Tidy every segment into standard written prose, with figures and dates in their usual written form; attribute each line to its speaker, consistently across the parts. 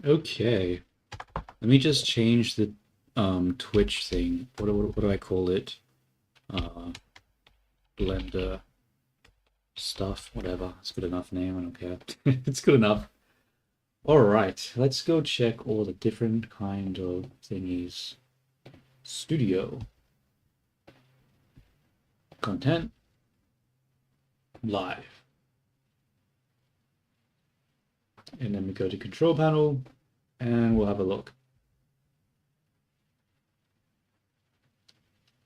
Speaker 1: Okay. Let me just change the Twitch thing. What do I call it? Uh, Blender stuff, whatever. It's good enough name, I don't care. It's good enough. All right, let's go check all the different kind of thingies. Studio, content, live. And then we go to control panel and we'll have a look.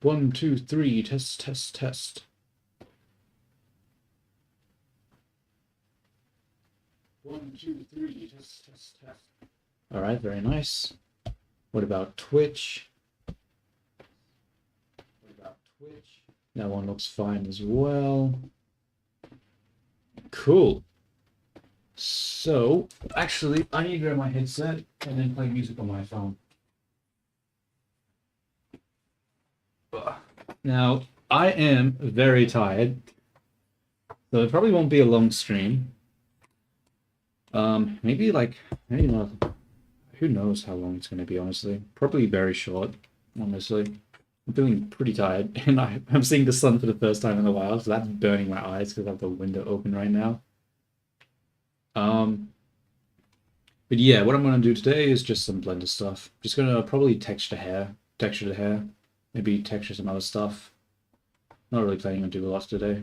Speaker 1: 1, 2, 3, test, test, test. 1, 2, 3, test, test, test. All right, very nice. What about Twitch? What about Twitch? That one looks fine as well. Cool. So, actually, I need to grab my headset and then play music on my phone. Now, I am very tired, so it probably won't be a long stream. Maybe maybe not. Who knows how long it's going to be, honestly. Probably very short, honestly. I'm feeling pretty tired, and I'm seeing the sun for the first time in a while, so that's burning my eyes because I have the window open right now. Um, but yeah, what I'm going to do today is just some Blender stuff. Just going to probably texture the hair, maybe texture some other stuff. Not really planning on doing a lot today.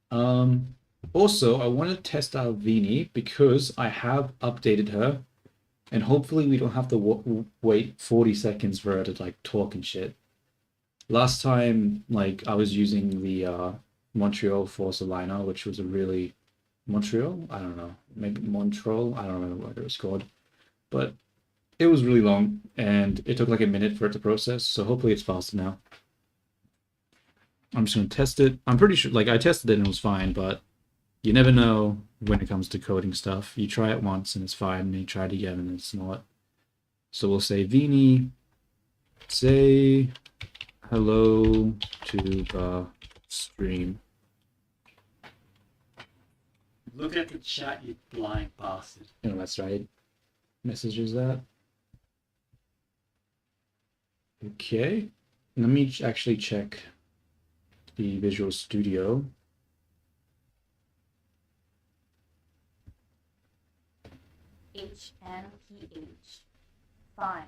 Speaker 1: Um, Also, I want to test out Vini because I have updated her, and hopefully we don't have to wait 40 seconds for her to like talk and shit. Last time, like I was using the Montreal Force Aligner, which was a really Montreal? I don't know. Maybe Montreal? I don't remember what it was called. But it was really long and it took like a minute for it to process, so hopefully it's faster now. I'm just gonna test it. I'm pretty sure like I tested it and it was fine, but you never know when it comes to coding stuff. You try it once and it's fine, and you try it again and it's not. So we'll say Vini, say hello to the stream.
Speaker 2: Look at the chat, you blind bastard.
Speaker 1: No, that's right. Messages that. Okay. Let me actually check the Visual Studio.
Speaker 3: HMPH. Fine.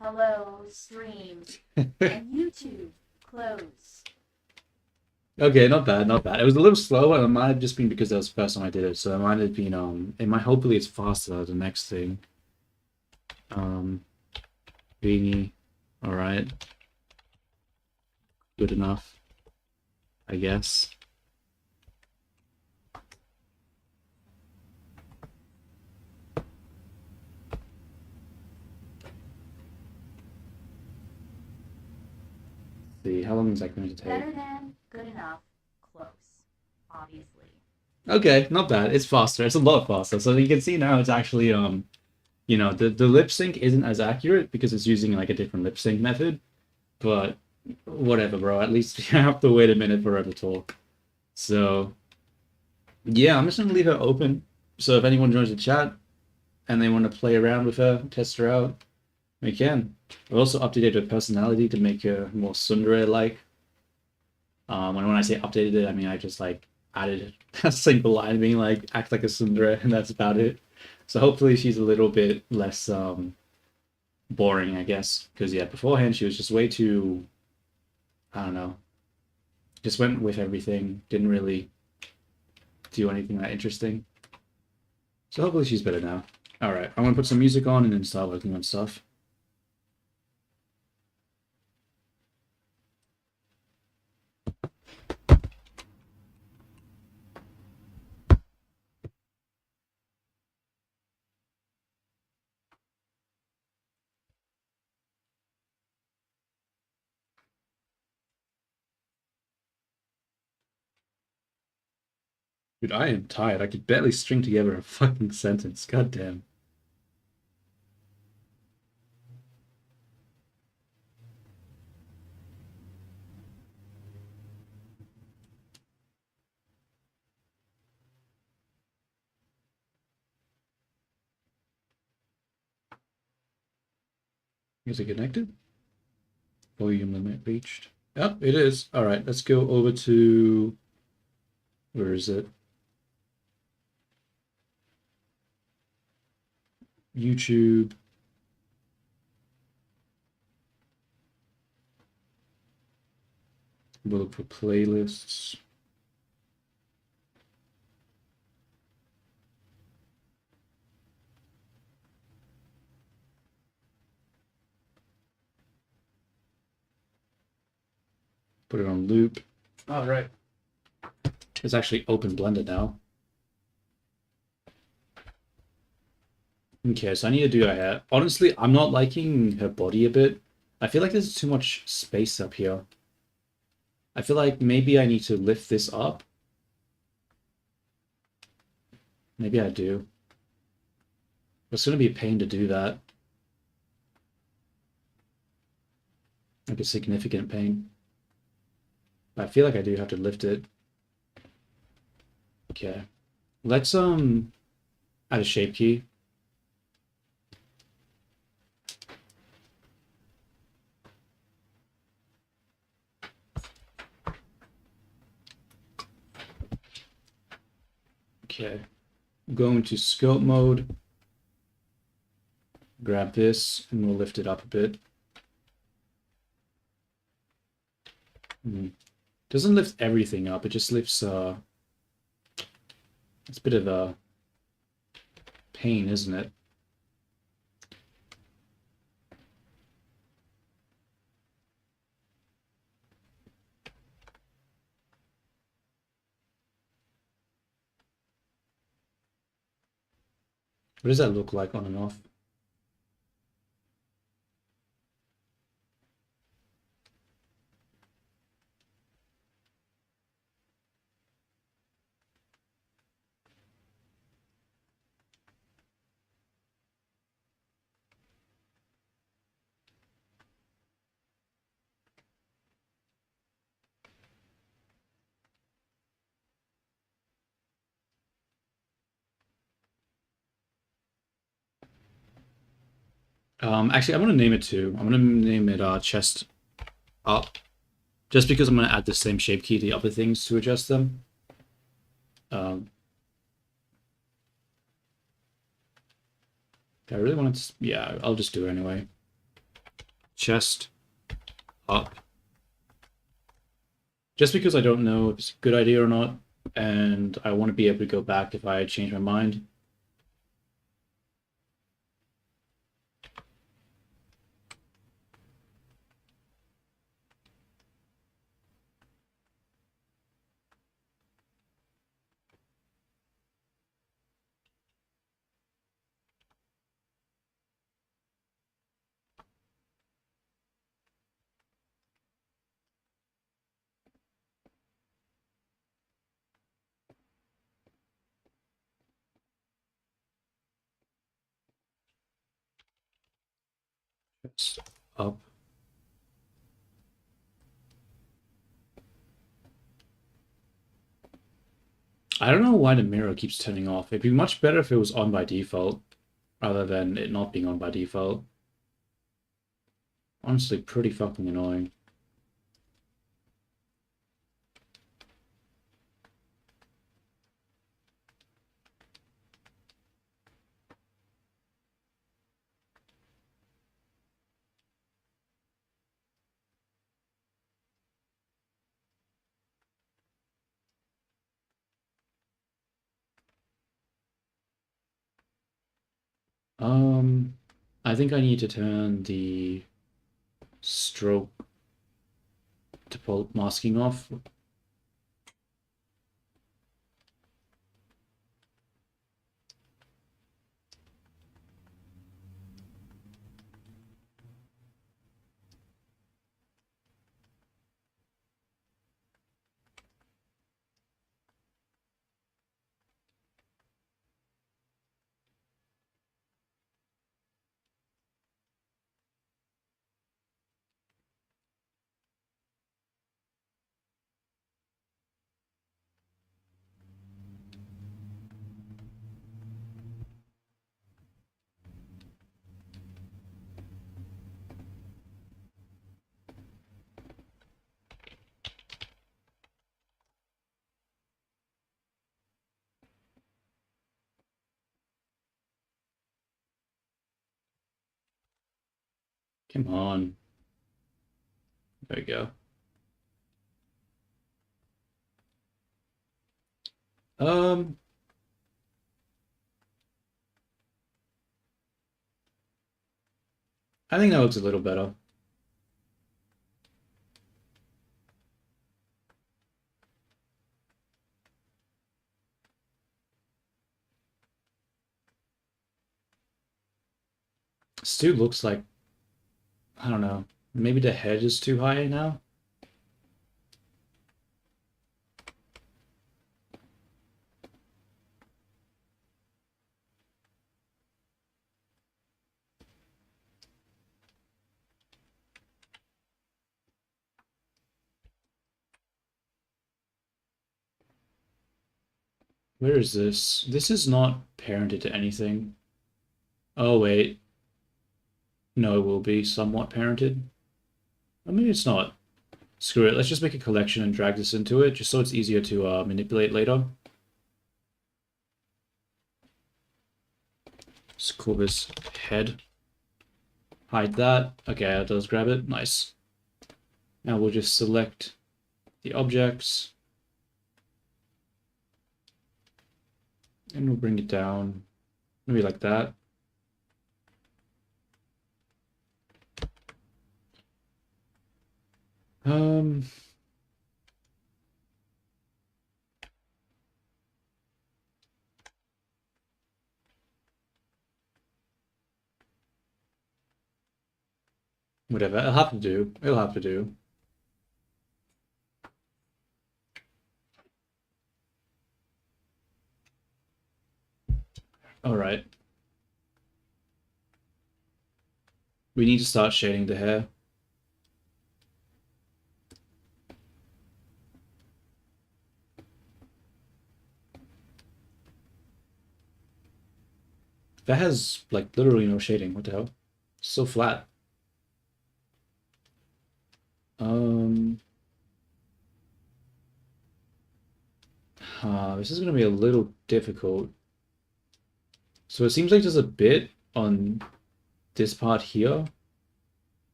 Speaker 3: Hello, stream. And YouTube, close.
Speaker 1: Okay, not bad, not bad. It was a little slow, and it might have just been because that was the first time I did it, so it might have been it might hopefully it's faster the next thing. Beanie, alright. Good enough, I guess. See, how long is that going to take?
Speaker 3: Better than, good enough, close. Obviously.
Speaker 1: Okay, not bad. It's faster. It's a lot faster. So you can see now it's actually you know, the lip sync isn't as accurate because it's using like a different lip sync method. But whatever, bro. At least you have to wait a minute for her to talk. So yeah, I'm just gonna leave her open. So if anyone joins the chat and they want to play around with her, test her out, we can. I've also updated her personality to make her more tsundere-like. And when I say updated it, I mean I just like added a single line being like act like a tsundere, and that's about it. So hopefully she's a little bit less boring, I guess. Because yeah, beforehand she was just way too, I don't know, just went with everything, didn't really do anything that interesting. So hopefully she's better now. All right, I'm gonna put some music on and then start working on stuff. Dude, I am tired. I could barely string together a fucking sentence. God damn. Is it connected? Volume limit reached. Yep, it is. All right, let's go over to, where is it? YouTube. We'll look for playlists. Put it on loop.
Speaker 2: All right.
Speaker 1: It's actually open Blender now. Okay, so I need to do her hair. Honestly, I'm not liking her body a bit. I feel like there's too much space up here. I feel like maybe I need to lift this up. Maybe I do. It's going to be a pain to do that. Like a significant pain. But I feel like I do have to lift it. Okay. Let's add a shape key. Okay. Go into scope mode. Grab this and we'll lift it up a bit. Doesn't lift everything up, it just lifts it's a bit of a pain, isn't it? What does that look like on and off? Actually, I'm gonna name it too. I'm gonna name it chest up, just because I'm gonna add the same shape key to the other things to adjust them. I really want to, yeah, I'll just do it anyway. Chest up. Just because I don't know if it's a good idea or not, and I want to be able to go back if I change my mind. Chest up. I don't know why the mirror keeps turning off. It'd be much better if it was on by default, rather than it not being on by default. Honestly, pretty fucking annoying. I think I need to turn the stroke to pull masking off. Come on. There we go. Um, I think that looks a little better. Stu looks like, I don't know, maybe the head is too high now? Where is this? This is not parented to anything. Oh, wait. No, it will be somewhat parented. I mean, it's not. Screw it. Let's just make a collection and drag this into it, just so it's easier to manipulate later. Scorpus head. Hide that. Okay, that does grab it. Nice. Now we'll just select the objects. And we'll bring it down. Maybe like that. Um, Whatever. It'll have to do. It'll have to do. All right. We need to start shading the hair. That has like literally no shading. What the hell? So flat. Um, this is gonna be a little difficult. So it seems like there's a bit on this part here.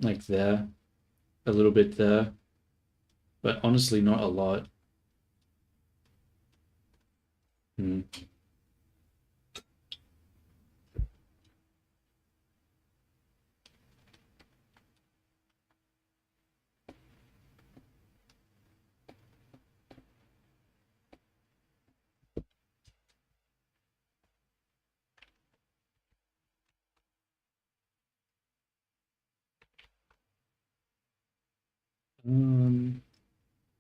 Speaker 1: Like there. A little bit there. But honestly, not a lot. Hmm.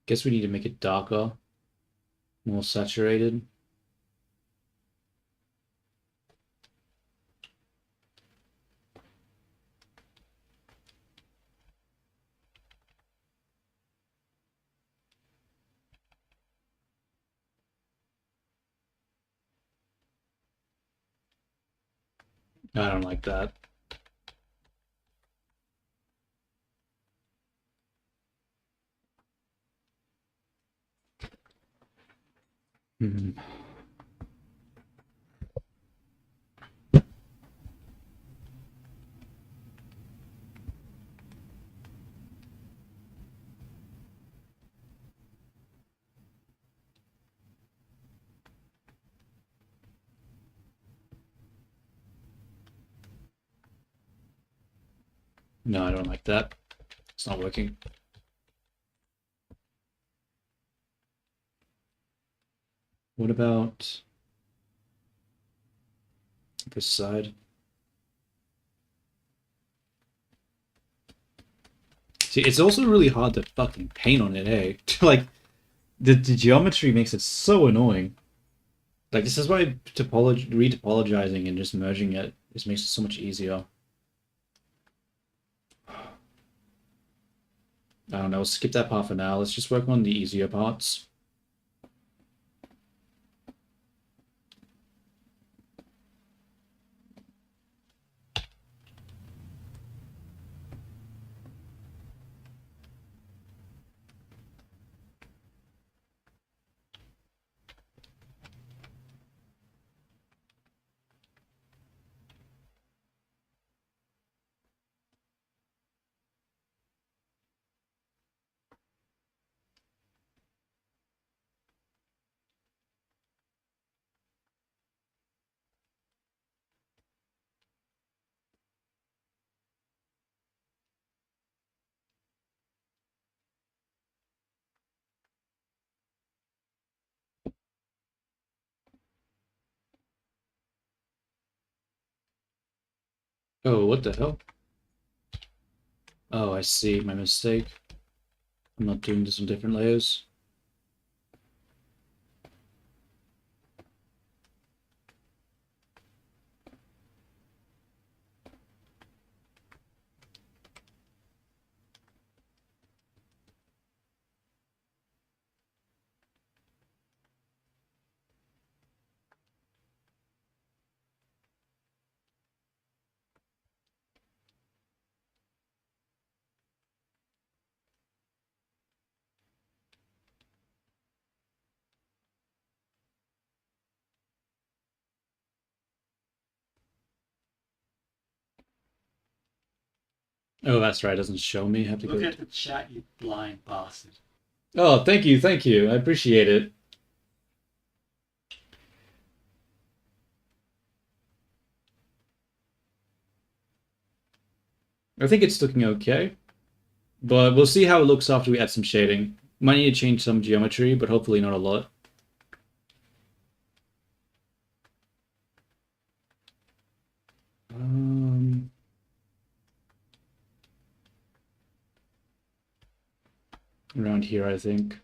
Speaker 1: Guess we need to make it darker, more saturated. I don't like that. Hmm. No, I don't like that. It's not working. What about this side? See, it's also really hard to fucking paint on it, hey? Like, the geometry makes it so annoying. Like, this is why re-topologizing and just merging it just makes it so much easier. I don't know, skip that part for now. Let's just work on the easier parts. Oh, what the hell? Oh, I see. My mistake. I'm not doing this on different layers. Oh, that's right. It doesn't show me. I have to
Speaker 2: Look
Speaker 1: go.
Speaker 2: at the chat, you blind bastard.
Speaker 1: Oh, thank you, thank you. I appreciate it. I think it's looking okay, but we'll see how it looks after we add some shading. Might need to change some geometry, but hopefully not a lot. Um, Around here, I think.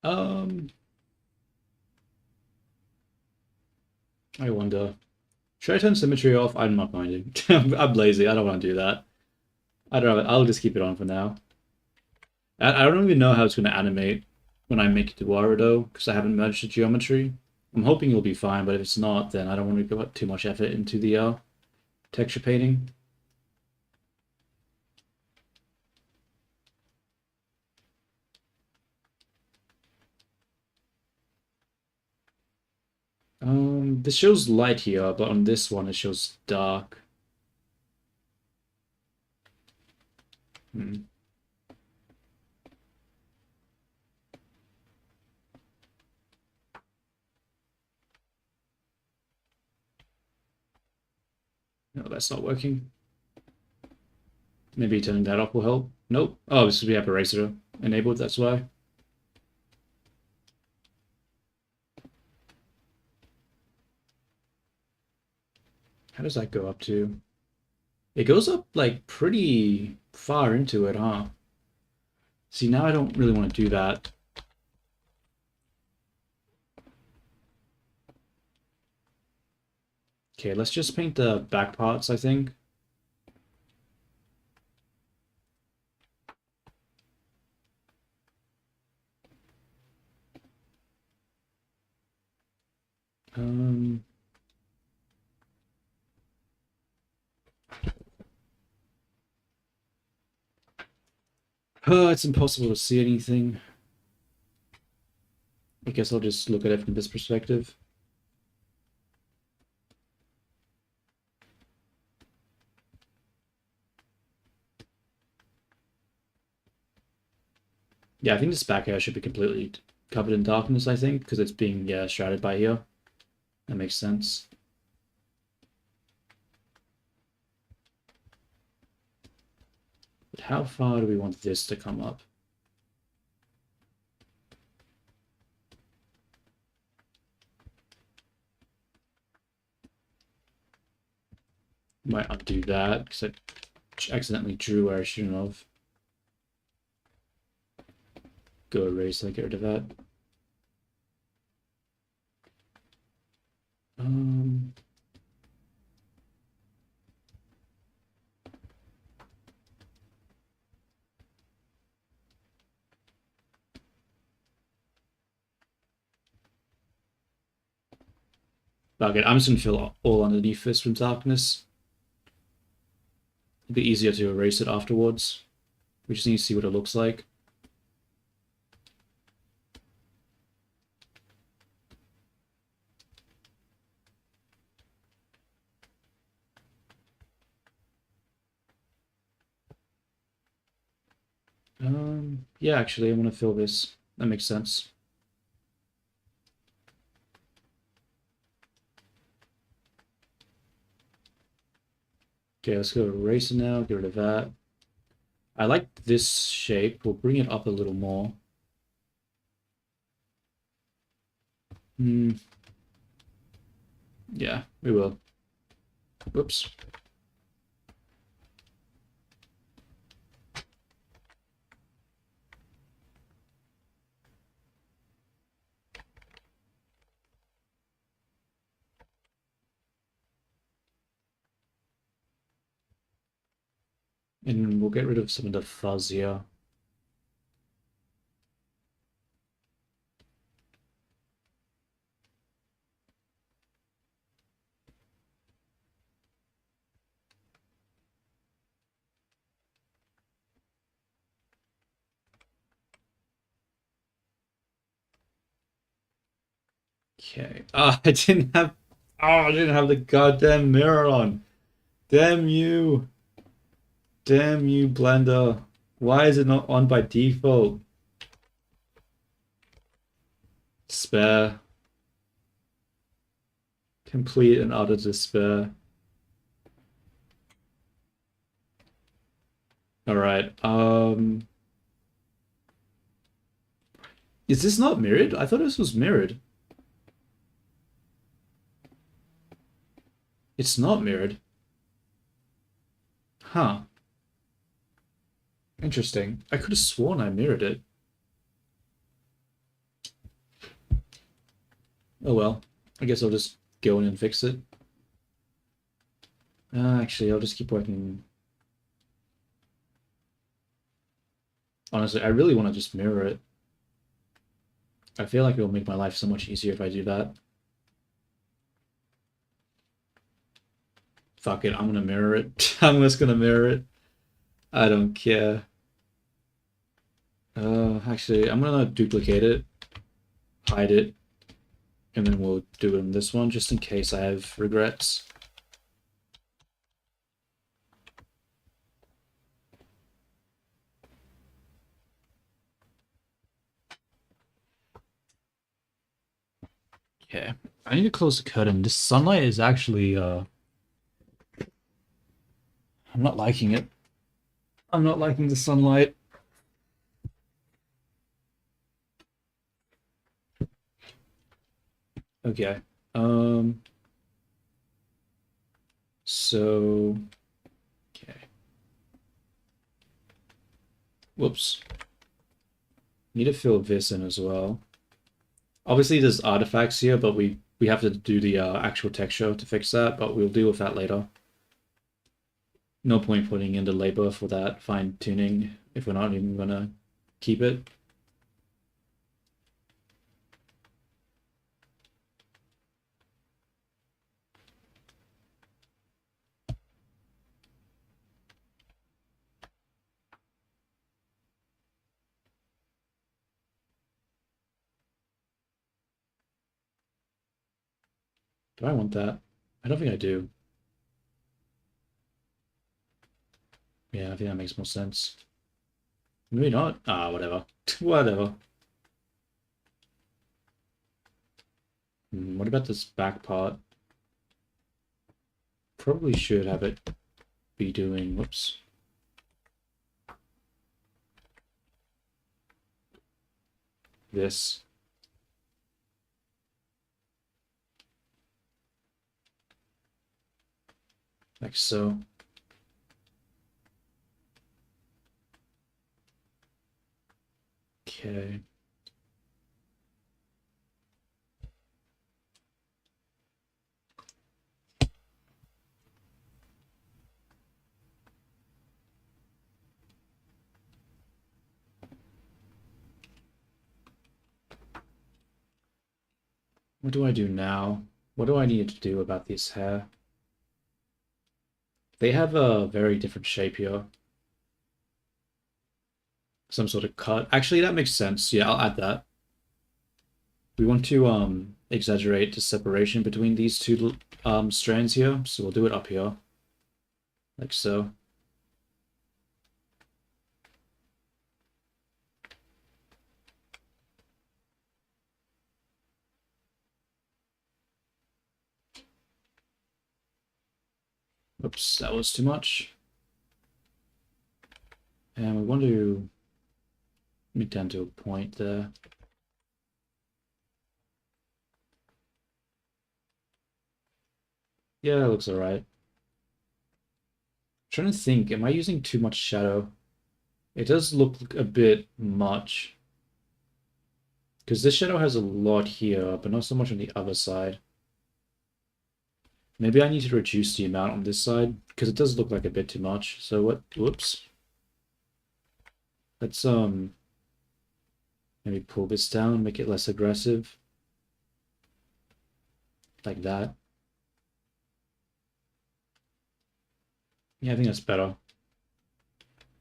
Speaker 1: Um, I wonder. Should I turn symmetry off? I'm not going to. I'm lazy. I don't want to do that. I don't know. I'll just keep it on for now. I don't even know how it's going to animate when I make it to Wara though, because I haven't merged the geometry. I'm hoping it'll be fine, but if it's not, then I don't want to put too much effort into the texture painting. This shows light here, but on this one it shows dark. Hmm. No, that's not working. Maybe turning that off will help. Nope. Oh, this is we have eraser enabled, that's why. How does that go up to? It goes up like pretty far into it, huh? See, now I don't really want to do that. Okay, let's just paint the back parts, I think. Um, it's impossible to see anything. I guess I'll just look at it from this perspective. Yeah, I think this back hair should be completely covered in darkness, I think, because it's being, yeah, shrouded by here. That makes sense. But how far do we want this to come up? Might undo that, because I accidentally drew where I shouldn't have. Go erase and get rid of that. Um, okay, I'm just gonna fill all underneath this from darkness. It'd be easier to erase it afterwards. We just need to see what it looks like. Yeah, actually, I want to fill this. That makes sense. Okay, let's go eraser now. Get rid of that. I like this shape. We'll bring it up a little more. Hmm. Yeah, we will. Whoops. And we'll get rid of some of the fuzz here. Okay. Oh, I didn't have. Oh, I didn't have the goddamn mirror on. Damn you. Damn you, Blender. Why is it not on by default? Despair. Complete and utter despair. Alright, is this not mirrored? I thought this was mirrored. It's not mirrored. Huh. Interesting. I could have sworn I mirrored it. Oh well. I guess I'll just go in and fix it. Actually, I'll just keep working. Honestly, I really want to just mirror it. I feel like it will make my life so much easier if I do that. Fuck it, I'm gonna mirror it. I'm just gonna mirror it. I don't care. Actually, I'm gonna duplicate it, hide it, and then we'll do it in this one just in case I have regrets. Okay, I need to close the curtain. This sunlight is actually, I'm not liking it. I'm not liking the sunlight. Okay. So, okay. Whoops. Need to fill this in as well. Obviously, there's artifacts here, but we have to do the actual texture to fix that, but we'll deal with that later. No point putting in the labor for that fine-tuning if we're not even gonna keep it. Do I want that? I don't think I do. Yeah, I think that makes more sense. Maybe not. Ah, whatever. Whatever. What about this back part? Probably should have it be doing, whoops. This. Like so. Okay. What do I do now? What do I need to do about this hair? They have a very different shape here. Some sort of cut. Actually, that makes sense. Yeah, I'll add that. We want to exaggerate the separation between these two strands here, so we'll do it up here. Like so. Oops, that was too much. And we want to make down to a point there. Yeah, that looks alright. Trying to think, am I using too much shadow? It does look a bit much. Because this shadow has a lot here, but not so much on the other side. Maybe I need to reduce the amount on this side, because it does look like a bit too much. So what, whoops. Let's, maybe pull this down, make it less aggressive. Like that. Yeah, I think that's better.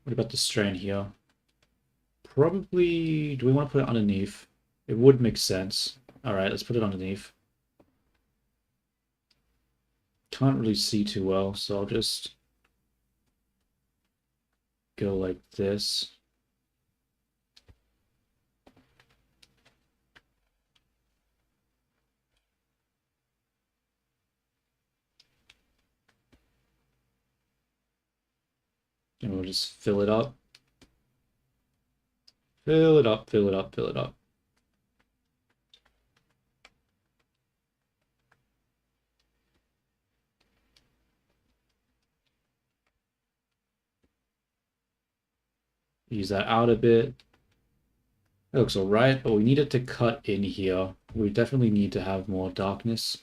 Speaker 1: What about the strain here? Probably, do we want to put it underneath? It would make sense. Alright, let's put it underneath. Can't really see too well, so I'll just go like this. And we'll just fill it up. Fill it up, fill it up, fill it up. Use that out a bit. That looks alright, but we need it to cut in here. We definitely need to have more darkness.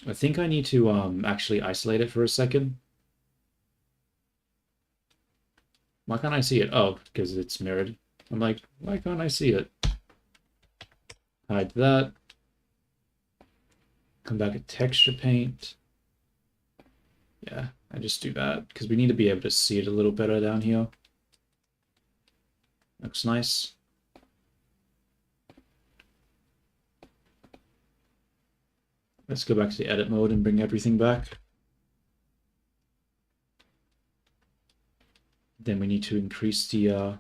Speaker 1: I think I need to actually isolate it for a second. Why can't I see it? Oh, because it's mirrored. I'm like, why can't I see it? Hide that. Come back at texture paint. Yeah, I just do that because we need to be able to see it a little better down here. Looks nice. Let's go back to the edit mode and bring everything back. Then we need to increase the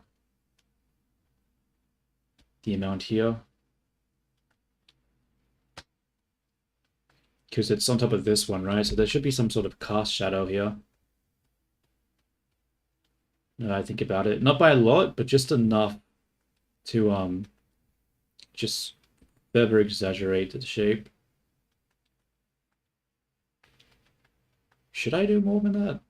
Speaker 1: amount here. Because it's on top of this one, right? So there should be some sort of cast shadow here. Now I think about it. Not by a lot, but just enough to just further exaggerate the shape. Should I do more than that?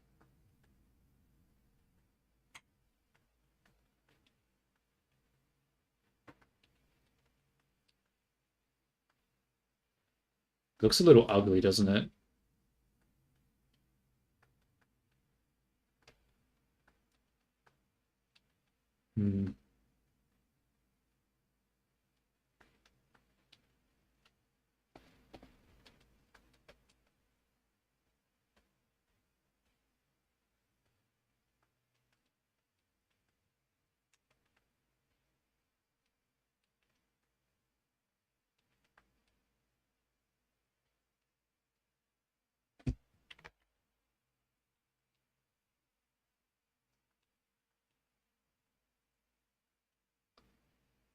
Speaker 1: Looks a little ugly, doesn't it? Hmm.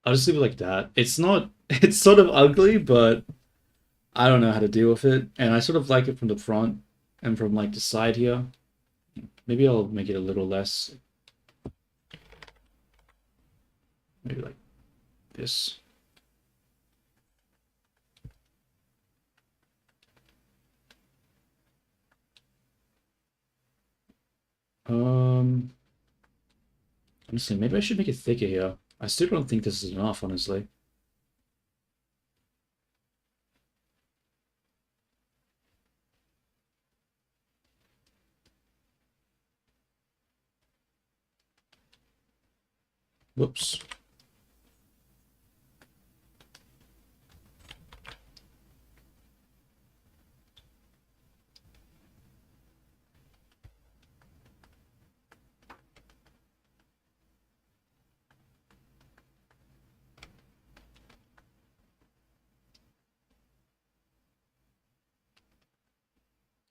Speaker 1: I'll just leave it like that. It's not, it's sort of ugly, but I don't know how to deal with it. And I sort of like it from the front and from like the side here. Maybe I'll make it a little less. Maybe like this. Honestly, maybe I should make it thicker here. I still don't think this is enough, honestly. Whoops.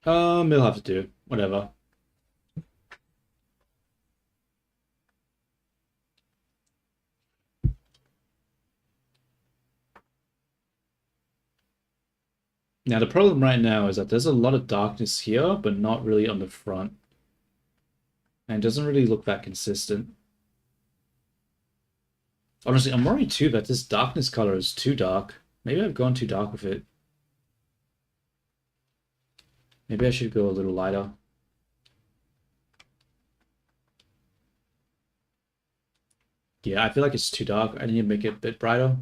Speaker 1: It'll have to do. Whatever. Now the problem right now is that there's a lot of darkness here, but not really on the front. And it doesn't really look that consistent. Honestly, I'm worried too that this darkness color is too dark. Maybe I've gone too dark with it. Maybe I should go a little lighter. Yeah, I feel like it's too dark. I need to make it a bit brighter.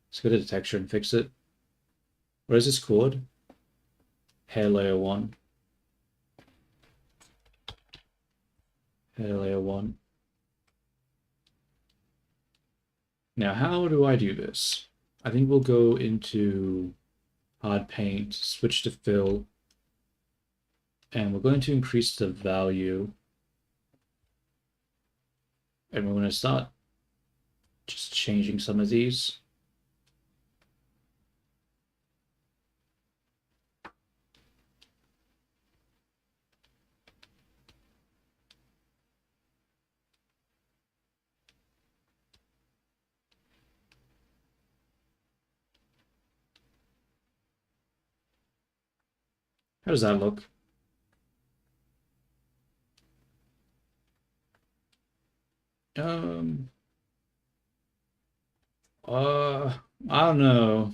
Speaker 1: Let's go to the texture and fix it. What is this called? Hair layer 1. Hair layer 1. Now, how do I do this? I think we'll go into hard paint, switch to fill, and we're going to increase the value. And we're going to start just changing some of these. How does that look? Um, I don't know.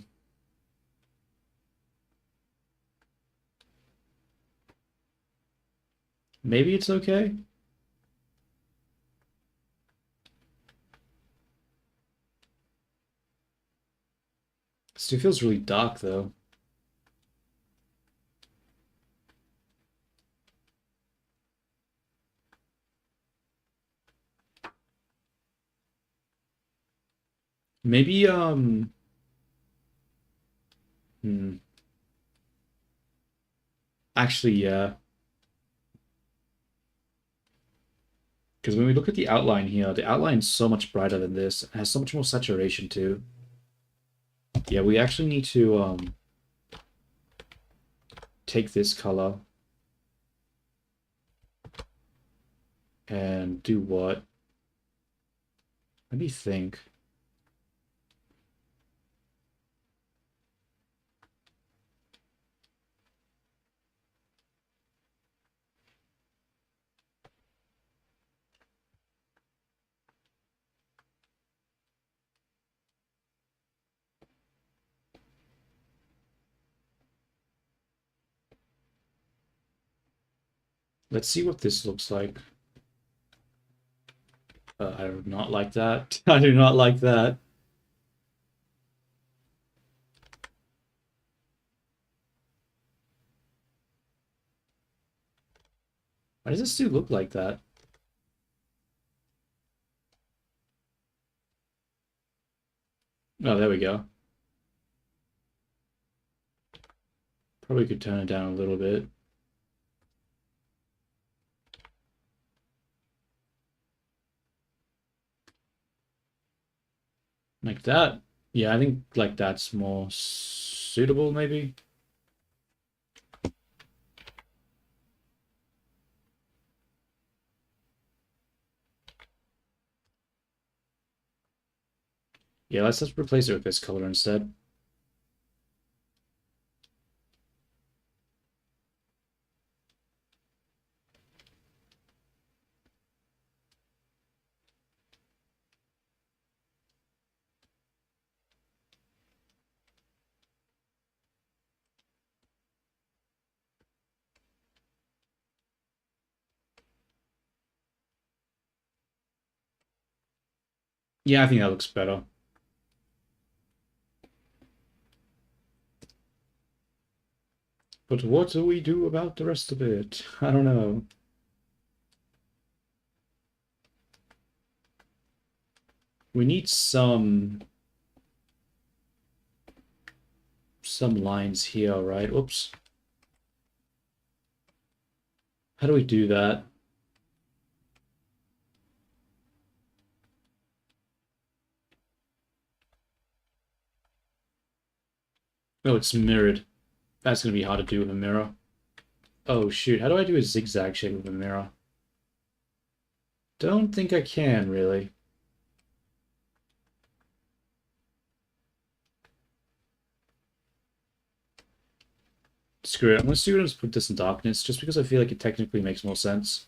Speaker 1: Maybe it's okay. Still feels really dark though. Maybe hmm. Actually, yeah. Because when we look at the outline here, the outline's so much brighter than this. It has so much more saturation too. Yeah, we actually need to take this color and do what? Let me think. Let's see what this looks like. I do not like that. I do not like that. Why does this dude look like that? Oh, there we go. Probably could turn it down a little bit. Like that. Yeah, I think like that's more suitable maybe. Yeah, let's just replace it with this color instead. Yeah, I think that looks better. But what do we do about the rest of it? I don't know. We need some lines here, right? Oops. How do we do that? Oh, it's mirrored. That's gonna be hard to do with a mirror. Oh shoot, how do I do a zigzag shape with a mirror? Don't think I can, really. Screw it. I'm gonna put this in darkness just because I feel like it technically makes more sense.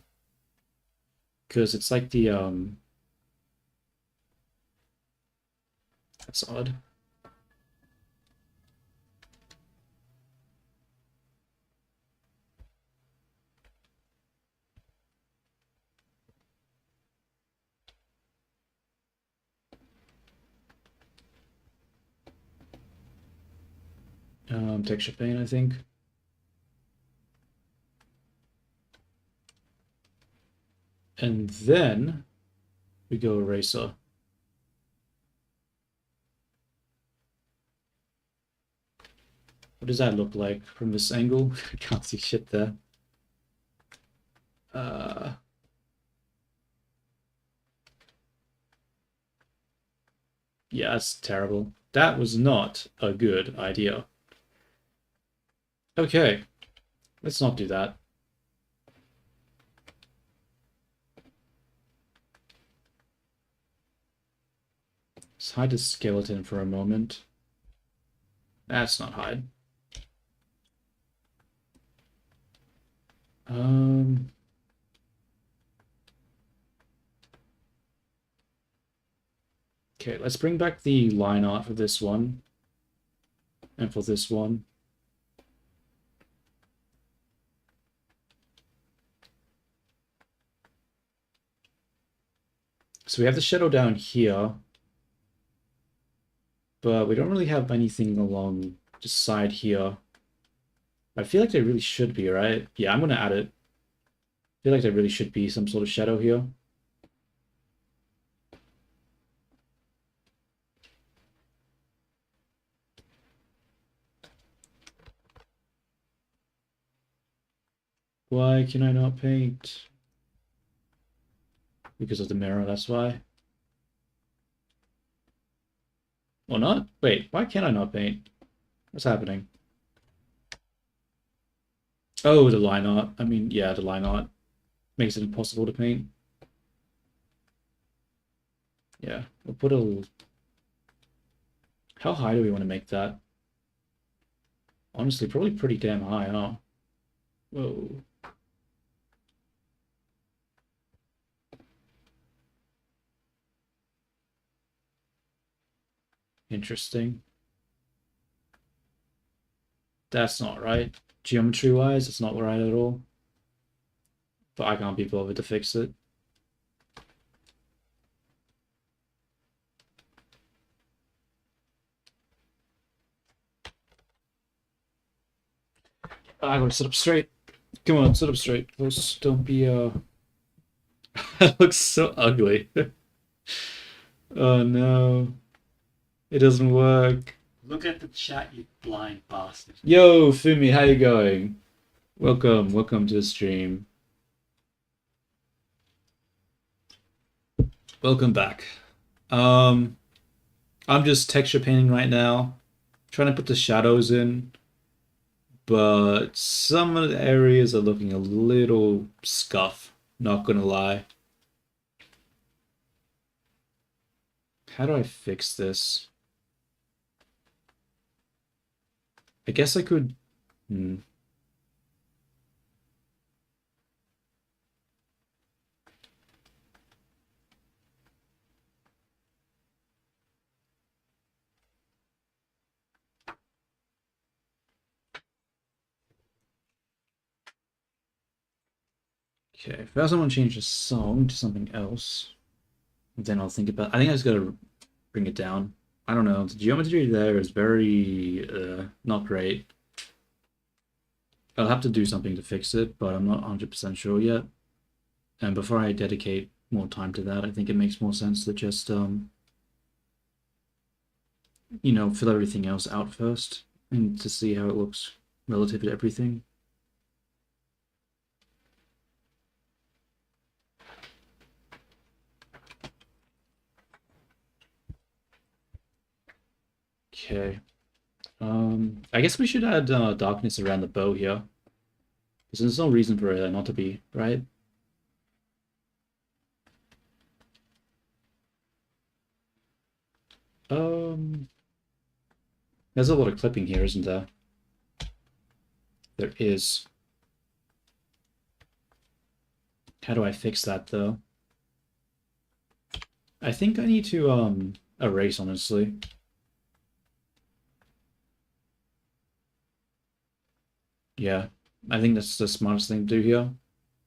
Speaker 1: Because it's like the that's odd. Texture paint, I think. And then we go eraser. What does that look like from this angle? I can't see shit there. Yeah, that's terrible. That was not a good idea. Okay, let's not do that. Let's hide the skeleton for a moment. That's not hide. Okay, let's bring back the line art for this one. And for this one. So we have the shadow down here. But we don't really have anything along the side here. I feel like there really should be, right? Yeah, I'm going to add it. I feel like there really should be some sort of shadow here. Why can I not paint? Because of the mirror, that's why. Or not? Wait, why can't I not paint? What's happening? Oh, the line art. I mean, yeah, the line art makes it impossible to paint. Yeah, we'll put a... How high do we want to make that? Honestly, probably pretty damn high, huh? Whoa. Interesting. That's not right. Geometry-wise, it's not right at all. But I can't be bothered to fix it. I gotta sit up straight. Come on, sit up straight. Close. Don't be That looks so ugly. Oh no. It doesn't work.
Speaker 2: Look at the chat, you blind bastard.
Speaker 1: Yo, Fumi, how you going? Welcome to the stream. Welcome back. I'm just texture painting right now, trying to put the shadows in, but some of the areas are looking a little scuff, not gonna lie. How do I fix this? I guess I could... Okay, first I want to change the song to something else. Then I'll think about... I think I just gotta bring it down. I don't know, the geometry there is very not great. I'll have to do something to fix it, but I'm not 100% sure yet. And before I dedicate more time to that, I think it makes more sense to just, you know, fill everything else out first and to see how it looks relative to everything. Okay. I guess we should add darkness around the bow here. Because there's no reason for it not to be, right? There's a lot of clipping here, isn't there? There is. How do I fix that though? I think I need to erase, honestly. Yeah, I think that's the smartest thing to do here.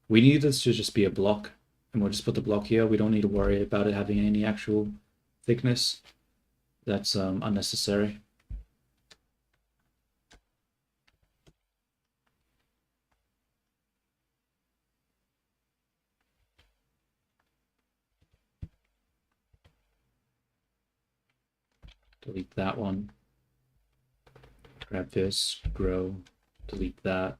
Speaker 1: We need this to just be a block, and we'll just put the block here. We don't need to worry about it having any actual thickness. That's unnecessary. Delete that one. Grab this, grow, delete that.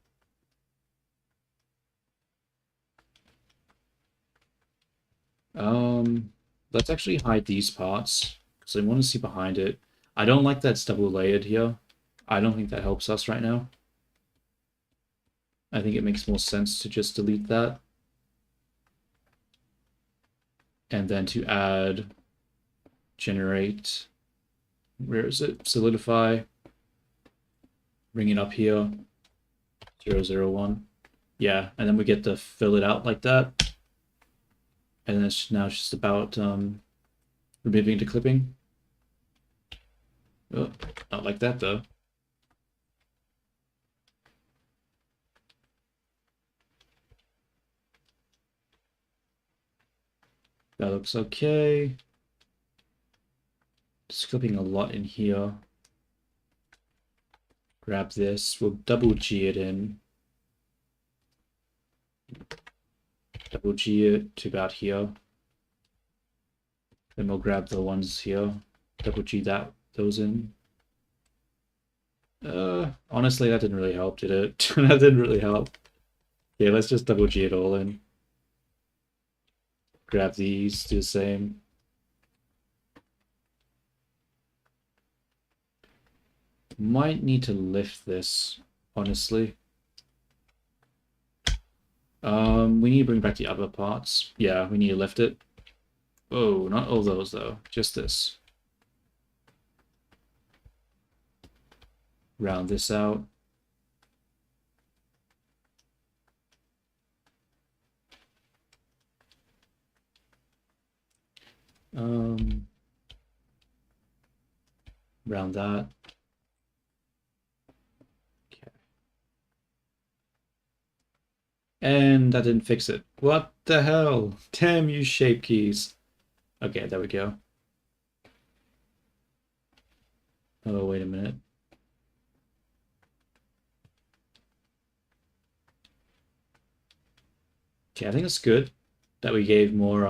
Speaker 1: Let's actually hide these parts because I want to see behind it. I don't like that it's double layered here. I don't think that helps us right now. I think it makes more sense to just delete that. And then to add, generate, where is it? Solidify, bring it up here, 001. Yeah, and then we get to fill it out like that. And then it's now just about removing the clipping. Oh, not like that though. That looks okay. Just clipping a lot in here. Grab this. We'll double G it in. Double G it to about here. Then we'll grab the ones here. Double G those in. Honestly, that didn't really help, did it? That didn't really help. Yeah, let's just double G it all in. Grab these, do the same. Might need to lift this, honestly. We need to bring back the other parts. Yeah, we need to lift it. Oh, not all those though, just this. Round this out. Round that. Okay. And that didn't fix it. What the hell? Damn you shape keys. Okay, there we go. Oh, wait a minute. Okay, I think it's good that we gave more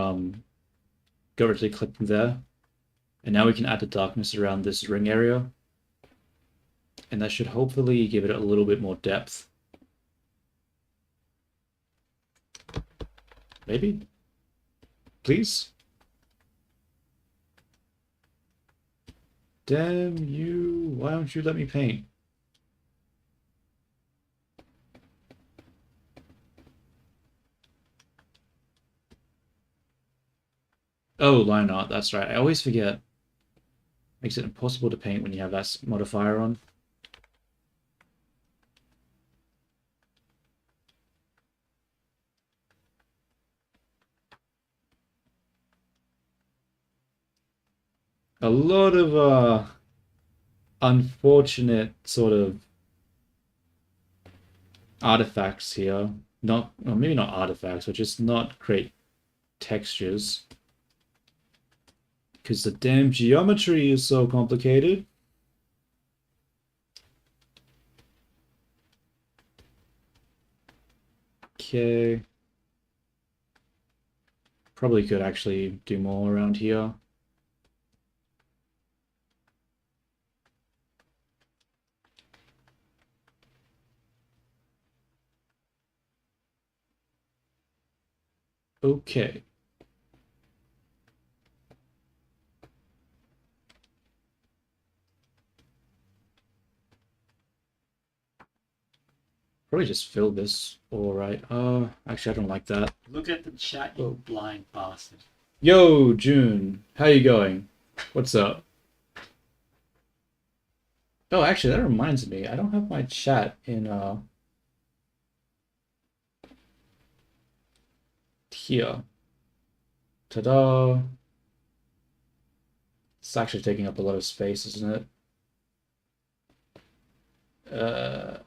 Speaker 1: got rid of the clipping there. And now we can add the darkness around this ring area. And that should hopefully give it a little bit more depth. Maybe? Please? Damn you, why don't you let me paint? Oh, line art, that's right. I always forget. Makes it impossible to paint when you have that modifier on. A lot of unfortunate sort of artifacts here. Not, well, maybe not artifacts, but just not great textures. Because the damn geometry is so complicated. Okay. Probably could actually do more around here. Okay. Probably just fill this. All right. Actually, I don't like that.
Speaker 2: Look at the chat, you
Speaker 1: Oh.
Speaker 2: blind bastard.
Speaker 1: Yo, June. How you going? What's up? Oh, actually, that reminds me. I don't have my chat in here. Ta-da! It's actually taking up a lot of space, isn't it?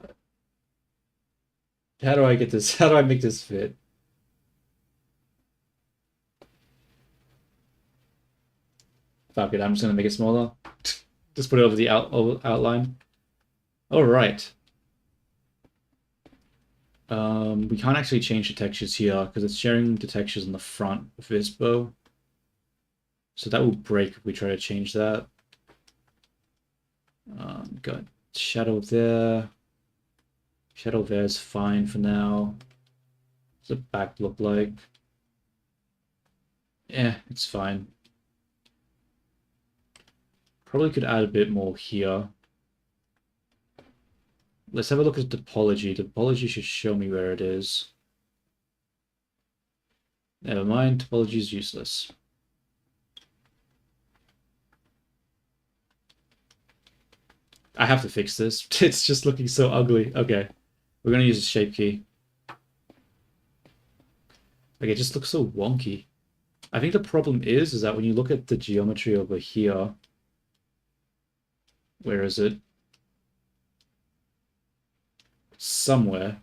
Speaker 1: How do I get this? How do I make this fit? Fuck it, I'm just gonna make it smaller. Just put it over the outline. All right. We can't actually change the textures here because it's sharing the textures on the front of Vispo. So that will break if we try to change that. Got shadow there. Shadow there is fine for now. What's the back look like? Yeah, it's fine. Probably could add a bit more here. Let's have a look at topology. Topology should show me where it is. Never mind, topology is useless. I have to fix this. It's just looking so ugly. Okay, we're gonna use a shape key. Like, it just looks so wonky. I think the problem is that when you look at the geometry over here, where is it? Somewhere.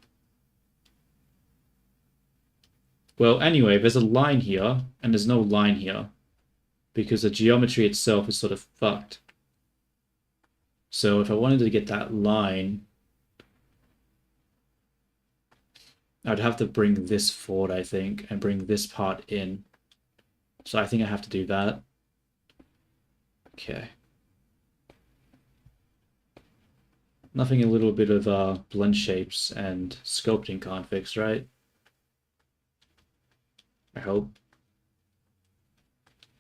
Speaker 1: Well, anyway, there's a line here, and there's no line here, because the geometry itself is sort of fucked. So if I wanted to get that line, I'd have to bring this forward, I think, and bring this part in. So I think I have to do that. Okay. Nothing a little bit of blend shapes and sculpting can't fix, right? I hope.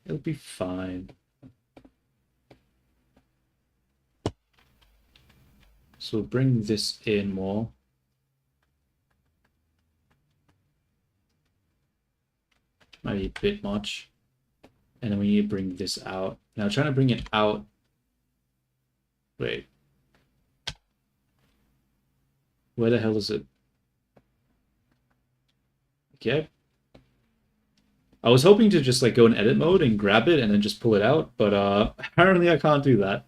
Speaker 1: It'll be fine. So we'll bring this in more. Might be a bit much. And then we need to bring this out. Now trying to bring it out. Wait. Where the hell is it? Okay. I was hoping to just like go in edit mode and grab it and then just pull it out, but apparently I can't do that.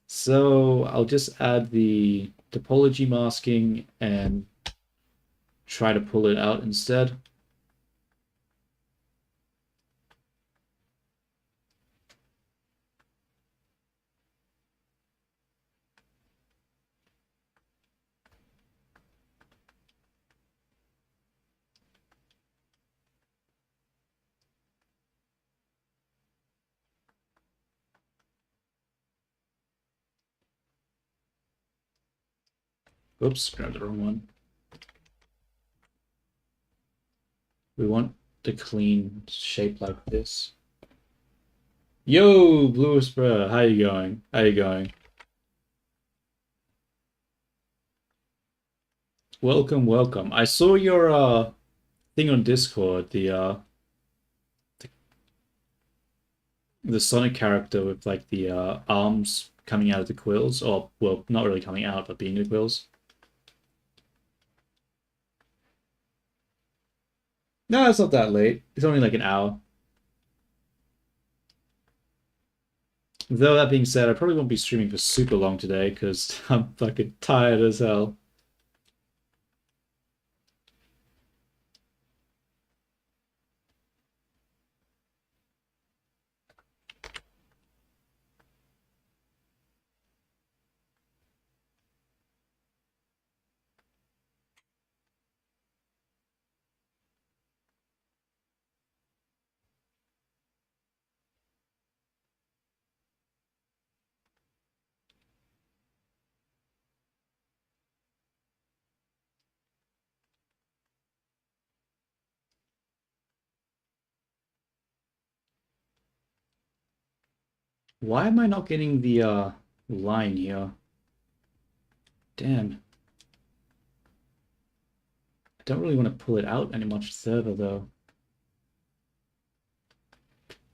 Speaker 1: So I'll just add the topology masking and try to pull it out instead. Oops, grabbed the wrong one. We want the clean shape like this. Yo, Blue Whisperer, how you going? How you going? Welcome, welcome. I saw your thing on Discord, the Sonic character with like the arms coming out of the quills, or well, not really coming out, but being the quills. No, it's not that late. It's only like an hour. Though that being said, I probably won't be streaming for super long today because I'm fucking tired as hell. Why am I not getting the line here? Damn. I don't really want to pull it out any much further though.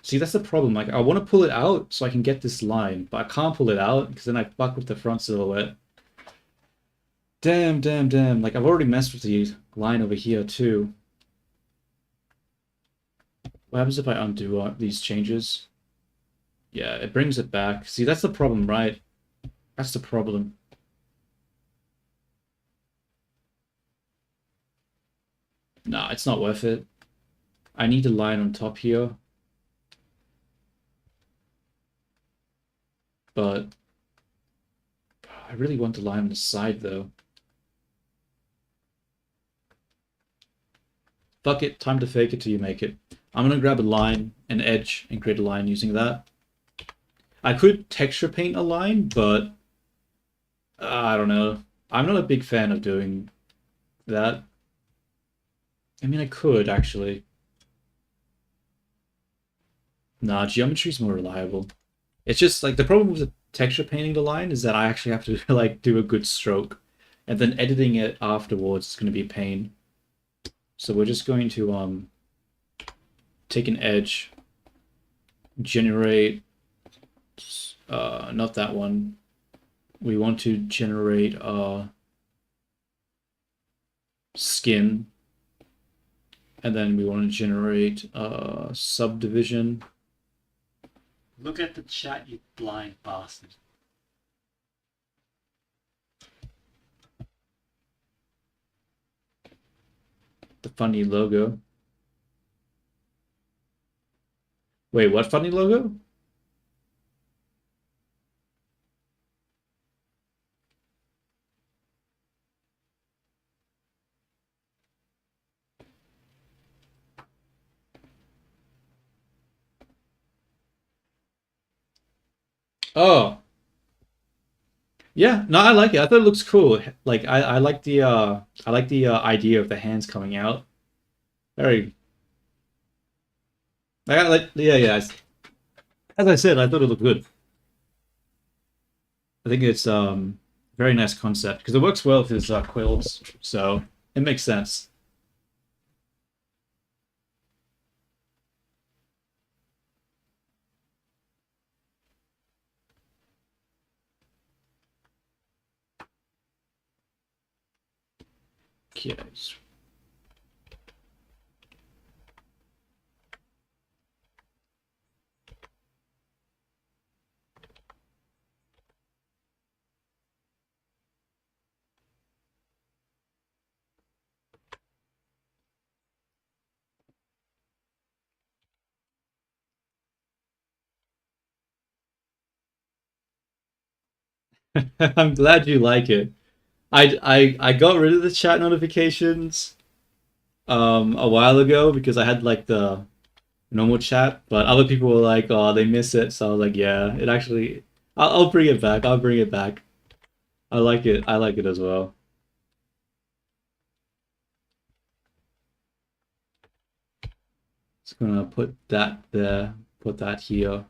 Speaker 1: See, that's the problem. Like, I want to pull it out so I can get this line, but I can't pull it out because then I fuck with the front silhouette. Damn, damn, damn. Like, I've already messed with the line over here too. What happens if I undo these changes? Yeah, it brings it back. See, that's the problem, right? That's the problem. Nah, it's not worth it. I need a line on top here. But I really want the line on the side, though. Fuck it, time to fake it till you make it. I'm gonna grab a line, an edge, and create a line using that. I could texture paint a line, but I don't know. I'm not a big fan of doing that. I mean, I could, actually. Nah, geometry's more reliable. It's just, like, the problem with the texture painting the line is that I actually have to, like, do a good stroke. And then editing it afterwards is going to be a pain. So we're just going to, take an edge, generate, not that one. We want to generate, skin. And then we want to generate, subdivision.
Speaker 2: Look at the chat, you blind bastard.
Speaker 1: The funny logo. Wait, what funny logo? Oh. Yeah, no, I like it. I thought it looks cool. Like I like the idea of the hands coming out. Very like yeah. As I said, I thought it looked good. I think it's very nice concept because it works well with his quills, so it makes sense. Okay. I'm glad you like it. I got rid of the chat notifications a while ago because I had like the normal chat, but other people were like, "Oh, they miss it." So I was like, "Yeah, it actually, I'll bring it back. I'll bring it back. I like it. I like it as well." Just gonna put that there, put that here.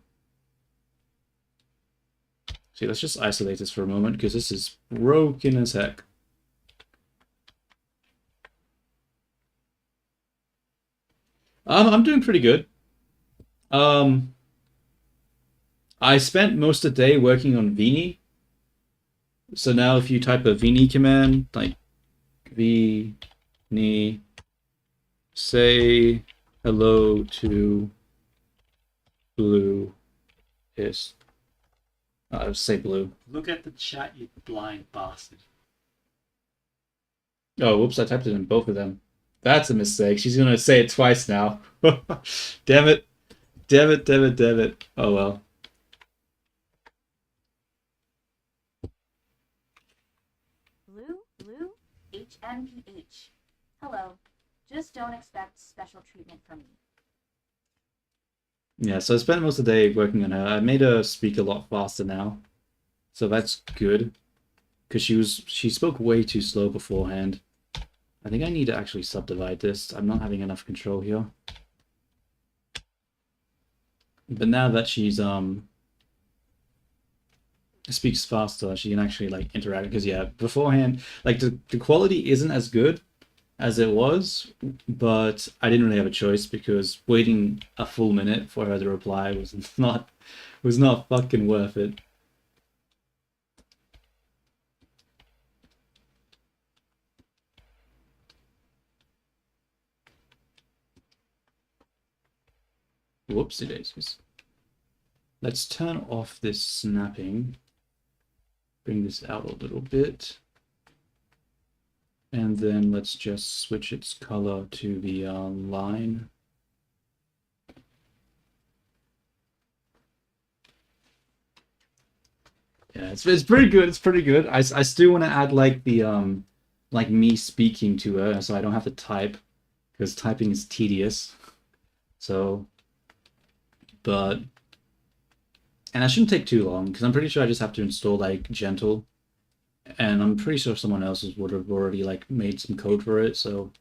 Speaker 1: See, let's just isolate this for a moment because this is broken as heck. I'm doing pretty good. Um, I spent most of the day working on Vini. So now if you type a Vini command, like Vini, say hello to blue is, say blue.
Speaker 2: Look at the chat, you blind bastard.
Speaker 1: Oh, whoops, I typed it in both of them. That's a mistake. She's gonna say it twice now. Damn it. Damn it, damn it, damn it. Oh well.
Speaker 3: Blue HMPH. Hello. Just don't expect special treatment from me.
Speaker 1: Yeah, so I spent most of the day working on her. I made her speak a lot faster now. So that's good. Because she spoke way too slow beforehand. I think I need to actually subdivide this. I'm not having enough control here. But now that she's speaks faster, she can actually like interact because yeah, beforehand like the quality isn't as good as it was, but I didn't really have a choice because waiting a full minute for her to reply was not fucking worth it. Whoopsie daisies. Let's turn off this snapping. Bring this out a little bit. And then let's just switch its color to the line. Yeah, it's pretty good. It's pretty good. I still want to add like the like me speaking to her, so I don't have to type, because typing is tedious. So, but and I shouldn't take too long, because I'm pretty sure I just have to install like Gentle, and I'm pretty sure someone else would have already like made some code for it, so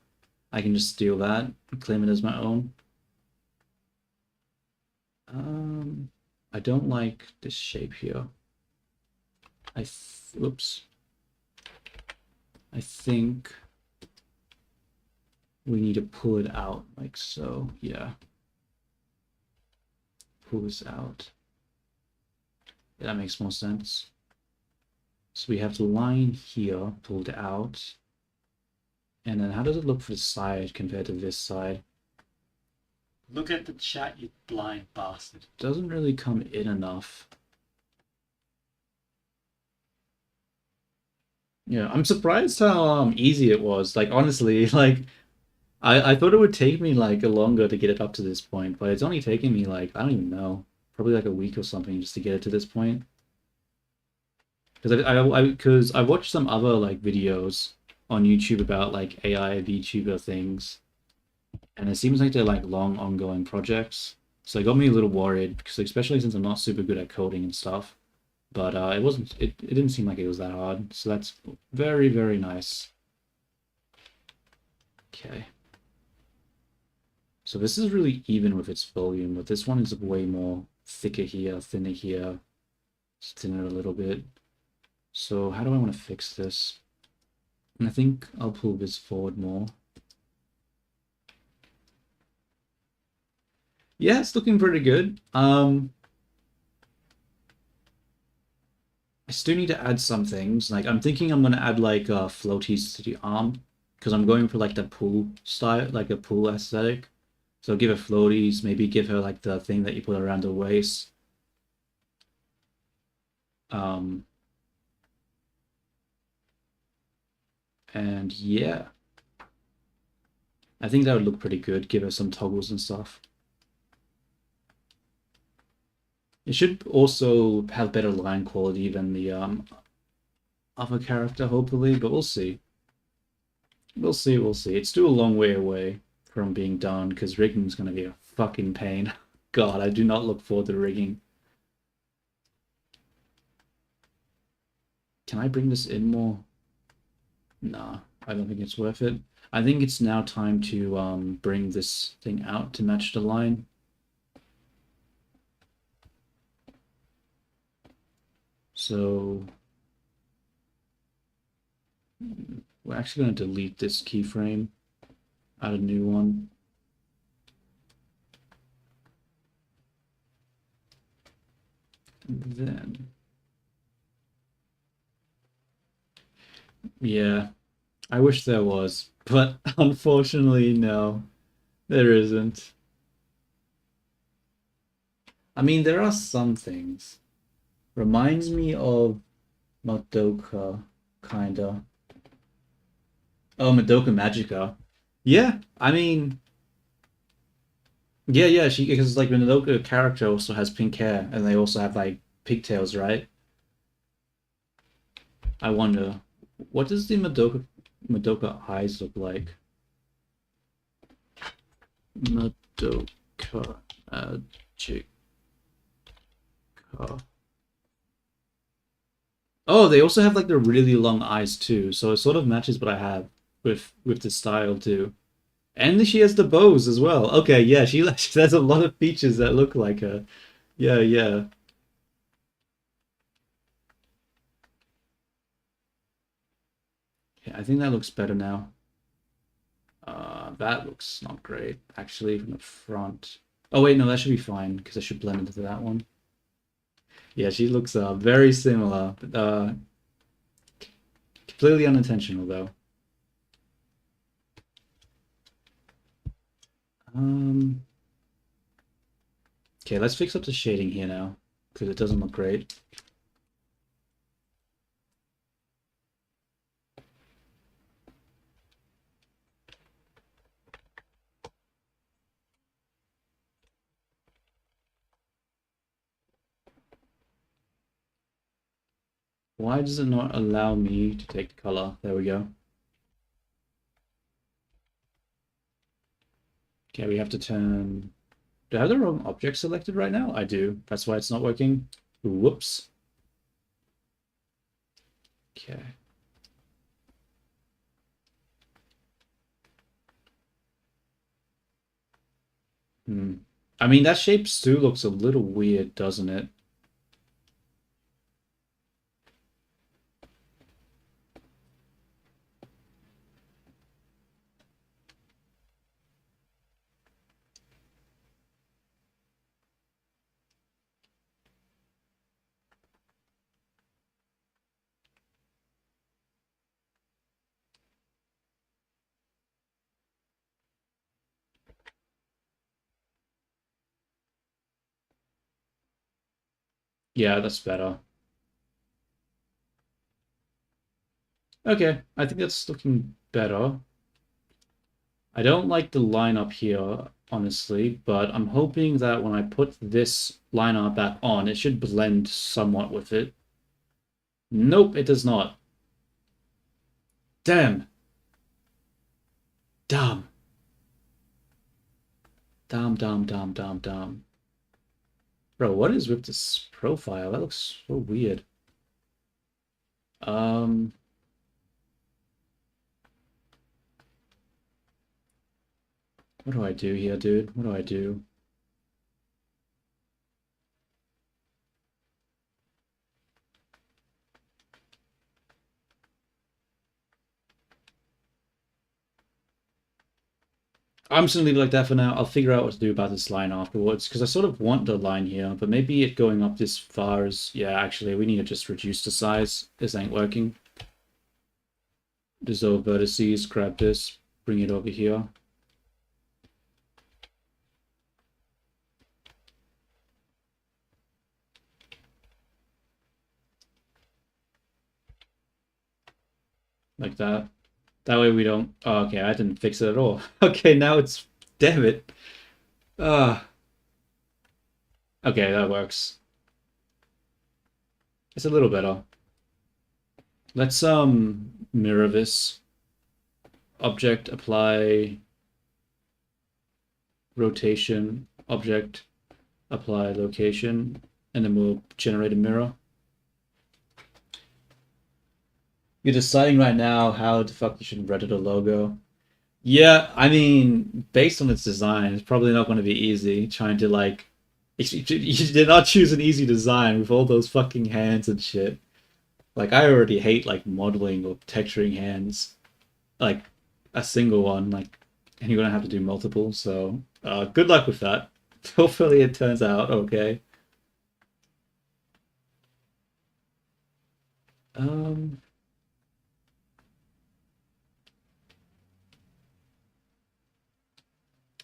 Speaker 1: I can just steal that and claim it as my own. I don't like this shape here. Oops. I think we need to pull it out like so. Yeah. Pull this out. Yeah, that makes more sense. So we have the line here pulled out. And then how does it look for the side compared to this side?
Speaker 2: Look at the chat, you blind bastard.
Speaker 1: Doesn't really come in enough. Yeah, I'm surprised how easy it was. Like honestly, like I thought it would take me like a longer to get it up to this point, but it's only taken me like I don't even know, probably like a week or something just to get it to this point. Because I watched some other like videos on YouTube about like AI VTuber things, and it seems like they're like long ongoing projects. So it got me a little worried because especially since I'm not super good at coding and stuff. But it didn't seem like it was that hard, so that's very, very nice. Okay. So this is really even with its volume, but this one is way more thicker here, thinner here. Just thinner a little bit. So how do I want to fix this? And I think I'll pull this forward more. Yeah, it's looking pretty good. I still need to add some things. Like I'm thinking I'm gonna add like floaties to the arm because I'm going for like the pool style, like a pool aesthetic. So give her floaties, maybe give her like the thing that you put around the waist. And yeah, I think that would look pretty good. Give her some toggles and stuff. It should also have better line quality than the other character, hopefully, but we'll see. We'll see, we'll see. It's still a long way away from being done, because rigging's going to be a fucking pain. God, I do not look forward to rigging. Can I bring this in more? Nah, I don't think it's worth it. I think it's now time to bring this thing out to match the line. So we're actually going to delete this keyframe, add a new one. And then, yeah, I wish there was, but unfortunately, no, there isn't. I mean, there are some things. Reminds me of Madoka, kinda. Oh, Madoka Magica. Yeah, I mean, yeah, because like the Madoka character also has pink hair, and they also have like pigtails, right? I wonder, what does the Madoka eyes look like? Madoka Magica. Oh, they also have like the really long eyes too, so it sort of matches what I have with the style too. And she has the bows as well. Okay, yeah, she has a lot of features that look like her. Yeah, yeah. Yeah, I think that looks better now. That looks not great, actually, from the front. Oh wait, no, that should be fine, because I should blend into that one. Yeah, she looks very similar, but completely unintentional though. Okay, let's fix up the shading here now, because it doesn't look great. Why does it not allow me to take the color? There we go. Okay, we have to turn... Do I have the wrong object selected right now? I do. That's why it's not working. Whoops. Okay. I mean, that shape still looks a little weird, doesn't it? Yeah, that's better. Okay, I think that's looking better. I don't like the line up here, honestly, but I'm hoping that when I put this line art back on, it should blend somewhat with it. Nope, it does not. Damn. Damn. Damn. Bro, what is with this profile? That looks so weird. What do I do here, dude? What do I do? I'm just gonna leave it like that for now. I'll figure out what to do about this line afterwards, because I sort of want the line here, but maybe it going up this far is... Yeah, actually, we need to just reduce the size. This ain't working. Dissolve vertices, grab this, bring it over here. Like that. That way we don't... Oh, okay, I didn't fix it at all. Okay, now it's... Damn it. Ah. Okay, that works. It's a little better. Let's mirror this. Object, apply rotation, object, apply location, and then we'll generate a mirror. You're deciding right now how the fuck you should Reddit a logo. Yeah, I mean, based on its design, it's probably not going to be easy trying to like... You did not choose an easy design with all those fucking hands and shit. Like, I already hate like modeling or texturing hands. Like, a single one, like, and you're gonna have to do multiple, so good luck with that. Hopefully it turns out okay.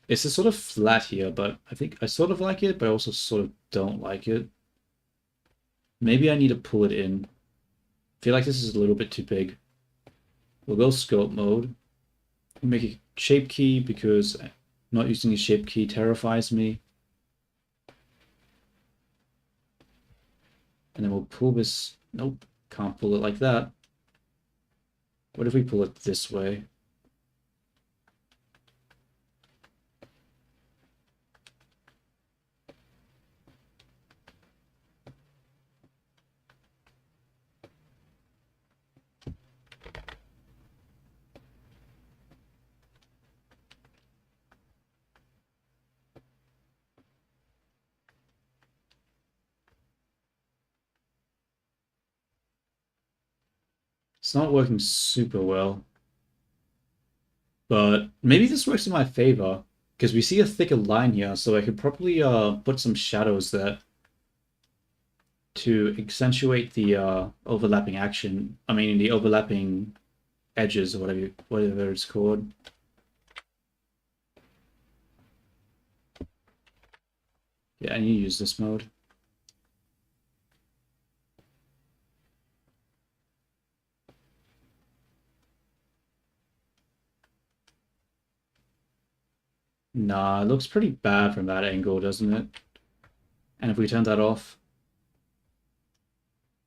Speaker 1: It's a sort of flat here, but I think I sort of like it, but I also sort of don't like it. Maybe I need to pull it in. I feel like this is a little bit too big. We'll go scope mode. Make a shape key because not using a shape key terrifies me. And then we'll pull this. Nope, can't pull it like that. What if we pull it this way? It's not working super well. But maybe this works in my favor, because we see a thicker line here, so I could probably put some shadows there to accentuate the overlapping action. I mean, the overlapping edges or whatever it's called. Yeah, and you use this mode. Nah, it looks pretty bad from that angle, doesn't it? And if we turn that off,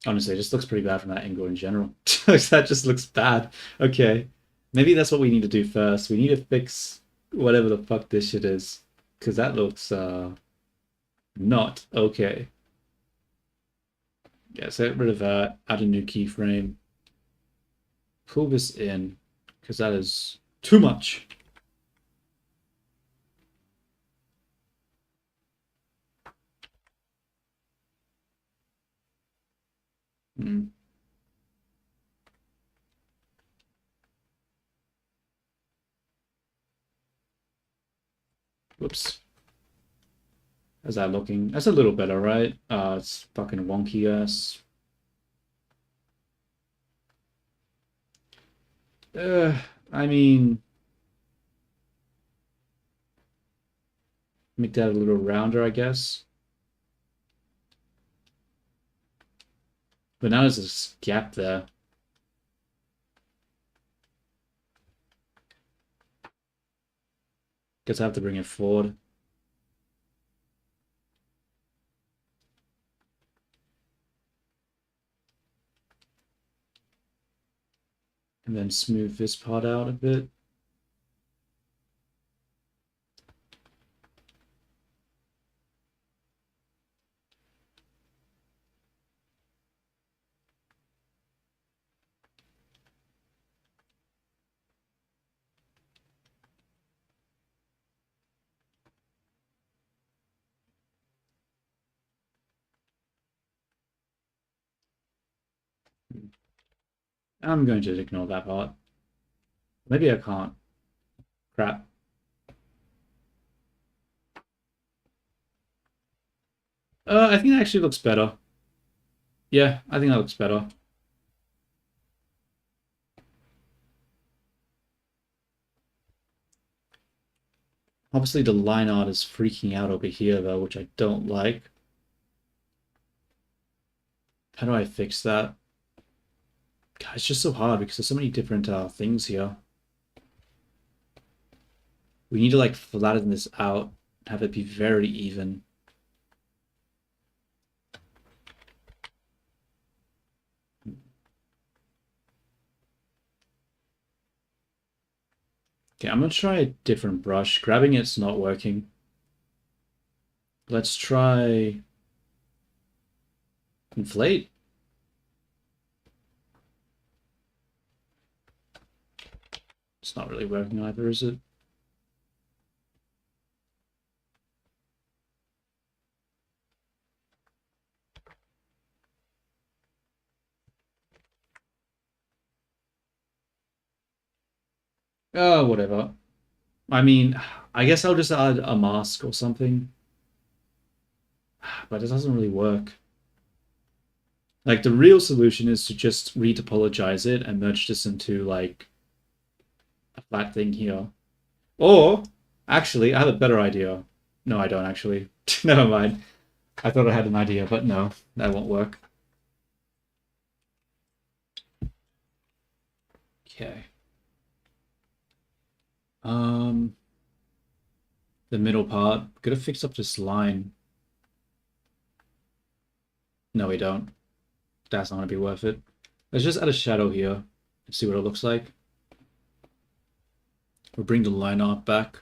Speaker 1: honestly, it just looks pretty bad from that angle in general. That just looks bad. Okay, maybe that's what we need to do first. We need to fix whatever the fuck this shit is, because that looks not okay. Yeah, so get rid of that, add a new keyframe, pull this in, because that is too much. Hmm. Whoops. How's that looking? That's a little better, right? It's fucking wonky ass. I mean, make that a little rounder, I guess. But now there's this gap there. Guess I have to bring it forward. And then smooth this part out a bit. I'm going to ignore that part. Maybe I can't. Crap. I think that actually looks better. Yeah, I think that looks better. Obviously, the line art is freaking out over here, though, which I don't like. How do I fix that? God, it's just so hard because there's so many different things here. We need to like flatten this out, have it be very even. Okay, I'm gonna try a different brush. Grabbing it's not working. Let's try inflate. It's not really working either, is it? Oh, whatever. I mean, I guess I'll just add a mask or something. But it doesn't really work. Like, the real solution is to just retopologize it and merge this into, like, a flat thing here. Or, actually, I have a better idea. No, I don't, actually. Never mind. I thought I had an idea, but no, that won't work. Okay. The middle part. Gotta fix up this line. No, we don't. That's not gonna be worth it. Let's just add a shadow here and see what it looks like. We'll bring the line art back.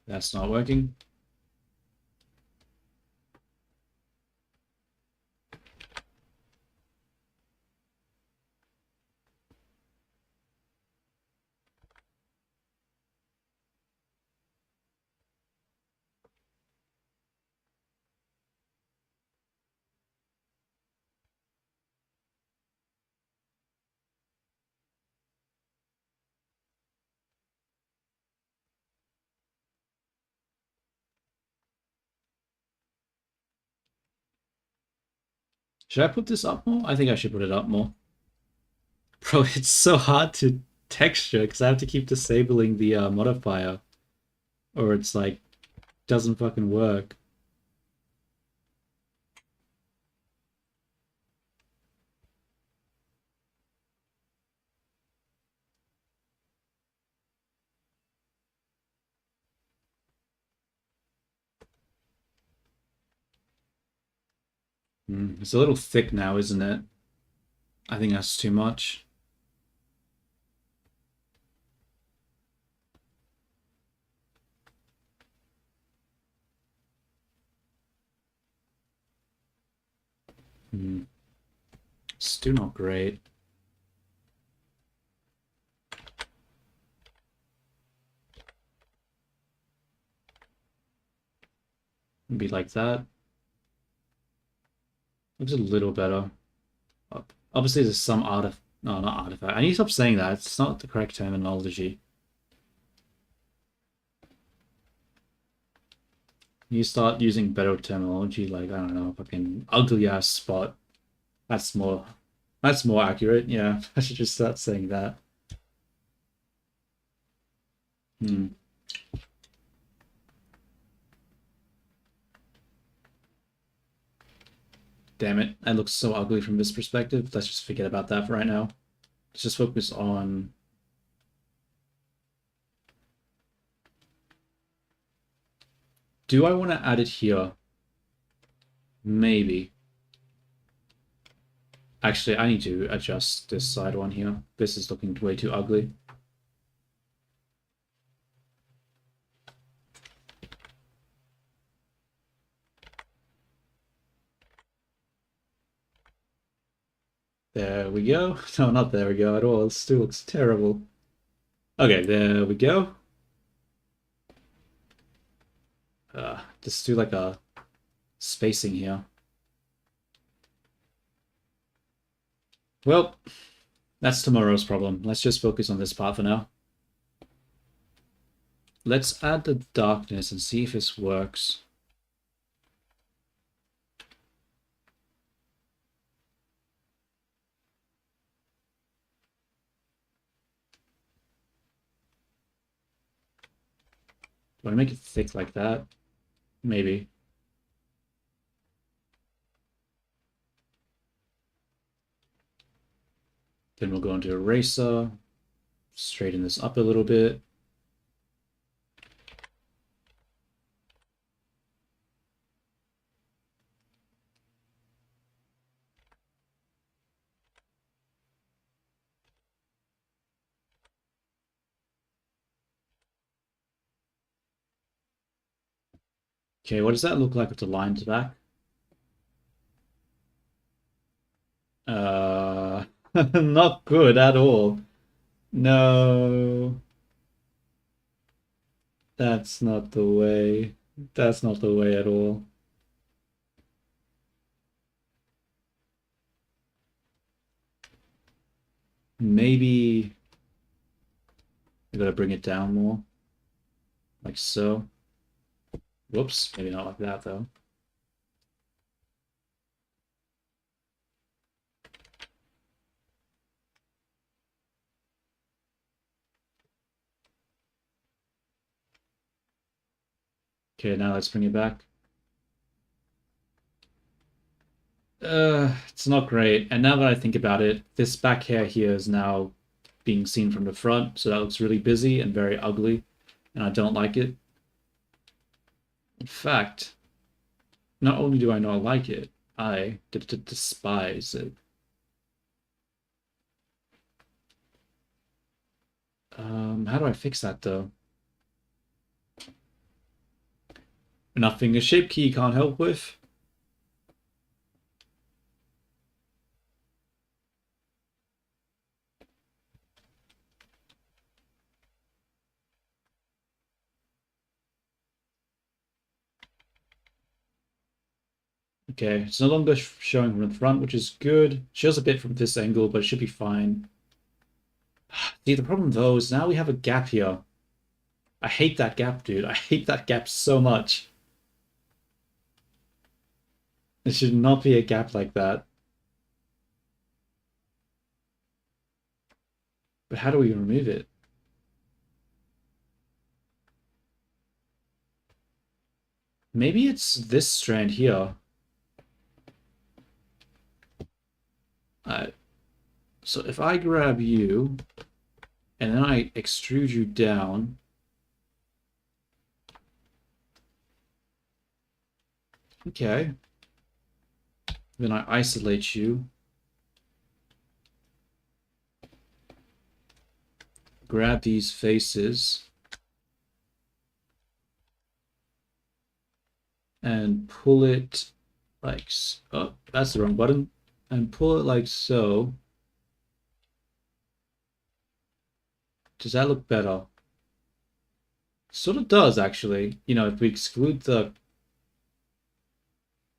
Speaker 1: That's not working. Should I put this up more? I think I should put it up more. Bro, it's so hard to texture because I have to keep disabling the modifier, or it's like doesn't fucking work. It's a little thick now, isn't it? I think that's too much. Still not great. Maybe like that. Looks a little better. Obviously, there's some artifact. No, not artifact. I need to stop saying that. It's not the correct terminology. You start using better terminology, like I don't know, fucking ugly ass spot. That's more. That's more accurate. Yeah, I should just start saying that. Damn it, that looks so ugly from this perspective. Let's just forget about that for right now. Let's just focus on... Do I want to add it here? Maybe. Actually, I need to adjust this side one here. This is looking way too ugly. There we go. No, not there we go at all. It still looks terrible. Okay, there we go. Just do like a spacing here. Well, that's tomorrow's problem. Let's just focus on this part for now. Let's add the darkness and see if this works. Do I make it thick like that? Maybe. Then we'll go into eraser, straighten this up a little bit. Okay, what does that look like with the lines back? Not good at all. No. That's not the way. That's not the way at all. Maybe I gotta bring it down more. Like so. Whoops, maybe not like that though. Okay, now let's bring it back. It's not great. And now that I think about it, this back hair here is now being seen from the front, so that looks really busy and very ugly, and I don't like it. In fact, not only do I not like it, I despise it. How do I fix that though? Nothing a shape key can't help with. Okay, it's no longer showing from the front, which is good. Shows a bit from this angle, but it should be fine. See, the problem though is now we have a gap here. I hate that gap, dude. I hate that gap so much. It should not be a gap like that. But how do we remove it? Maybe it's this strand here. So if I grab you, and then I extrude you down, okay. Then I isolate you. Grab these faces. And pull it like, oh, that's the wrong button. And pull it like so. Does that look better? Sort of does, actually. You know, if we exclude the...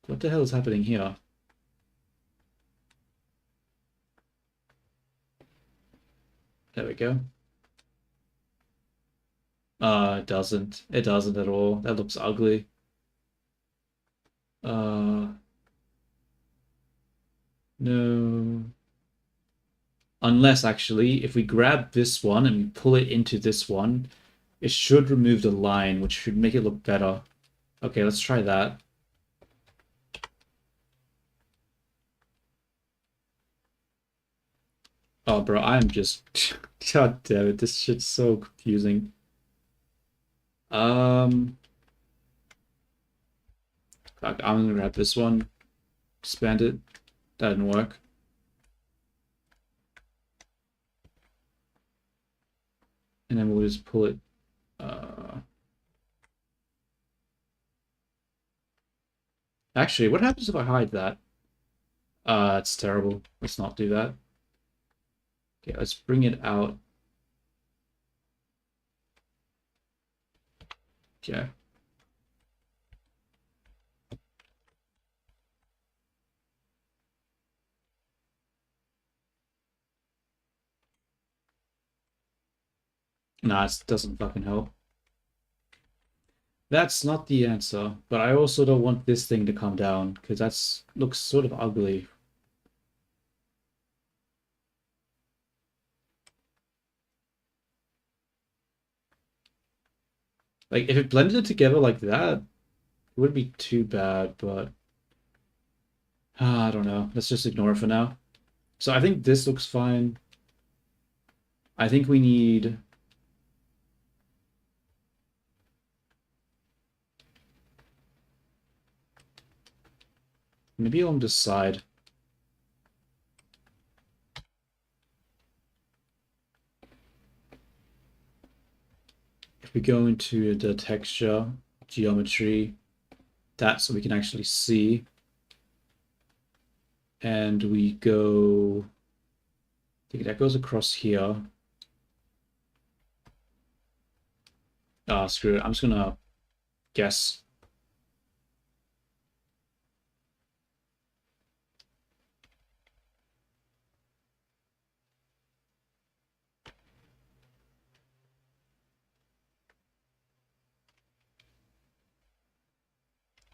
Speaker 1: What the hell is happening here? There we go. It doesn't. It doesn't at all. That looks ugly. No. Unless, actually, if we grab this one and we pull it into this one, it should remove the line, which should make it look better. Okay, let's try that. Oh, bro, I'm just... God damn it, this shit's so confusing. Fuck, I'm gonna grab this one. Expand it. That didn't work. And then we'll just pull it. Actually, what happens if I hide that? It's terrible. Let's not do that. Okay, let's bring it out. Okay. Nah, it doesn't fucking help. That's not the answer, but I also don't want this thing to come down, because that's looks sort of ugly. Like, if it blended it together like that, it wouldn't be too bad, but... I don't know. Let's just ignore it for now. So I think this looks fine. I think we need... Maybe on the side. If we go into the texture, geometry, that so we can actually see. And we go... I think that goes across here. Ah, screw it. I'm just gonna guess.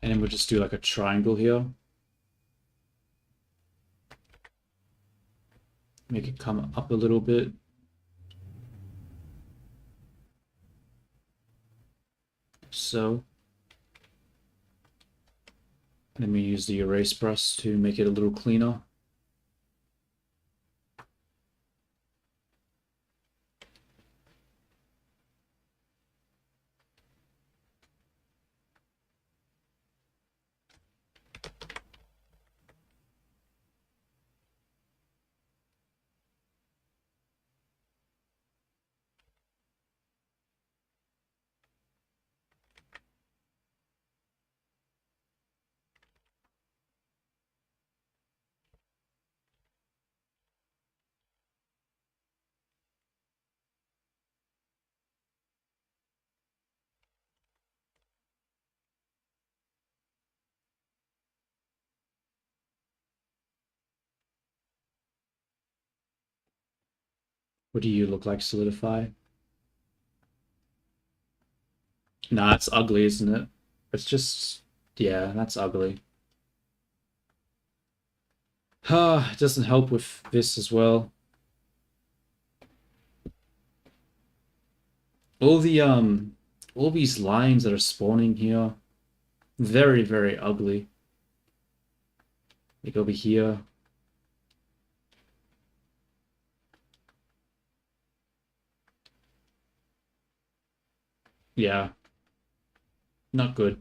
Speaker 1: And then we'll just do like a triangle here. Make it come up a little bit. So. Let me use the erase brush to make it a little cleaner. What do you look like, Solidify? Nah, it's ugly, isn't it? It's just... Yeah, that's ugly. It doesn't help with this as well. all these lines that are spawning here, very, very ugly. Like over here. Yeah, not good.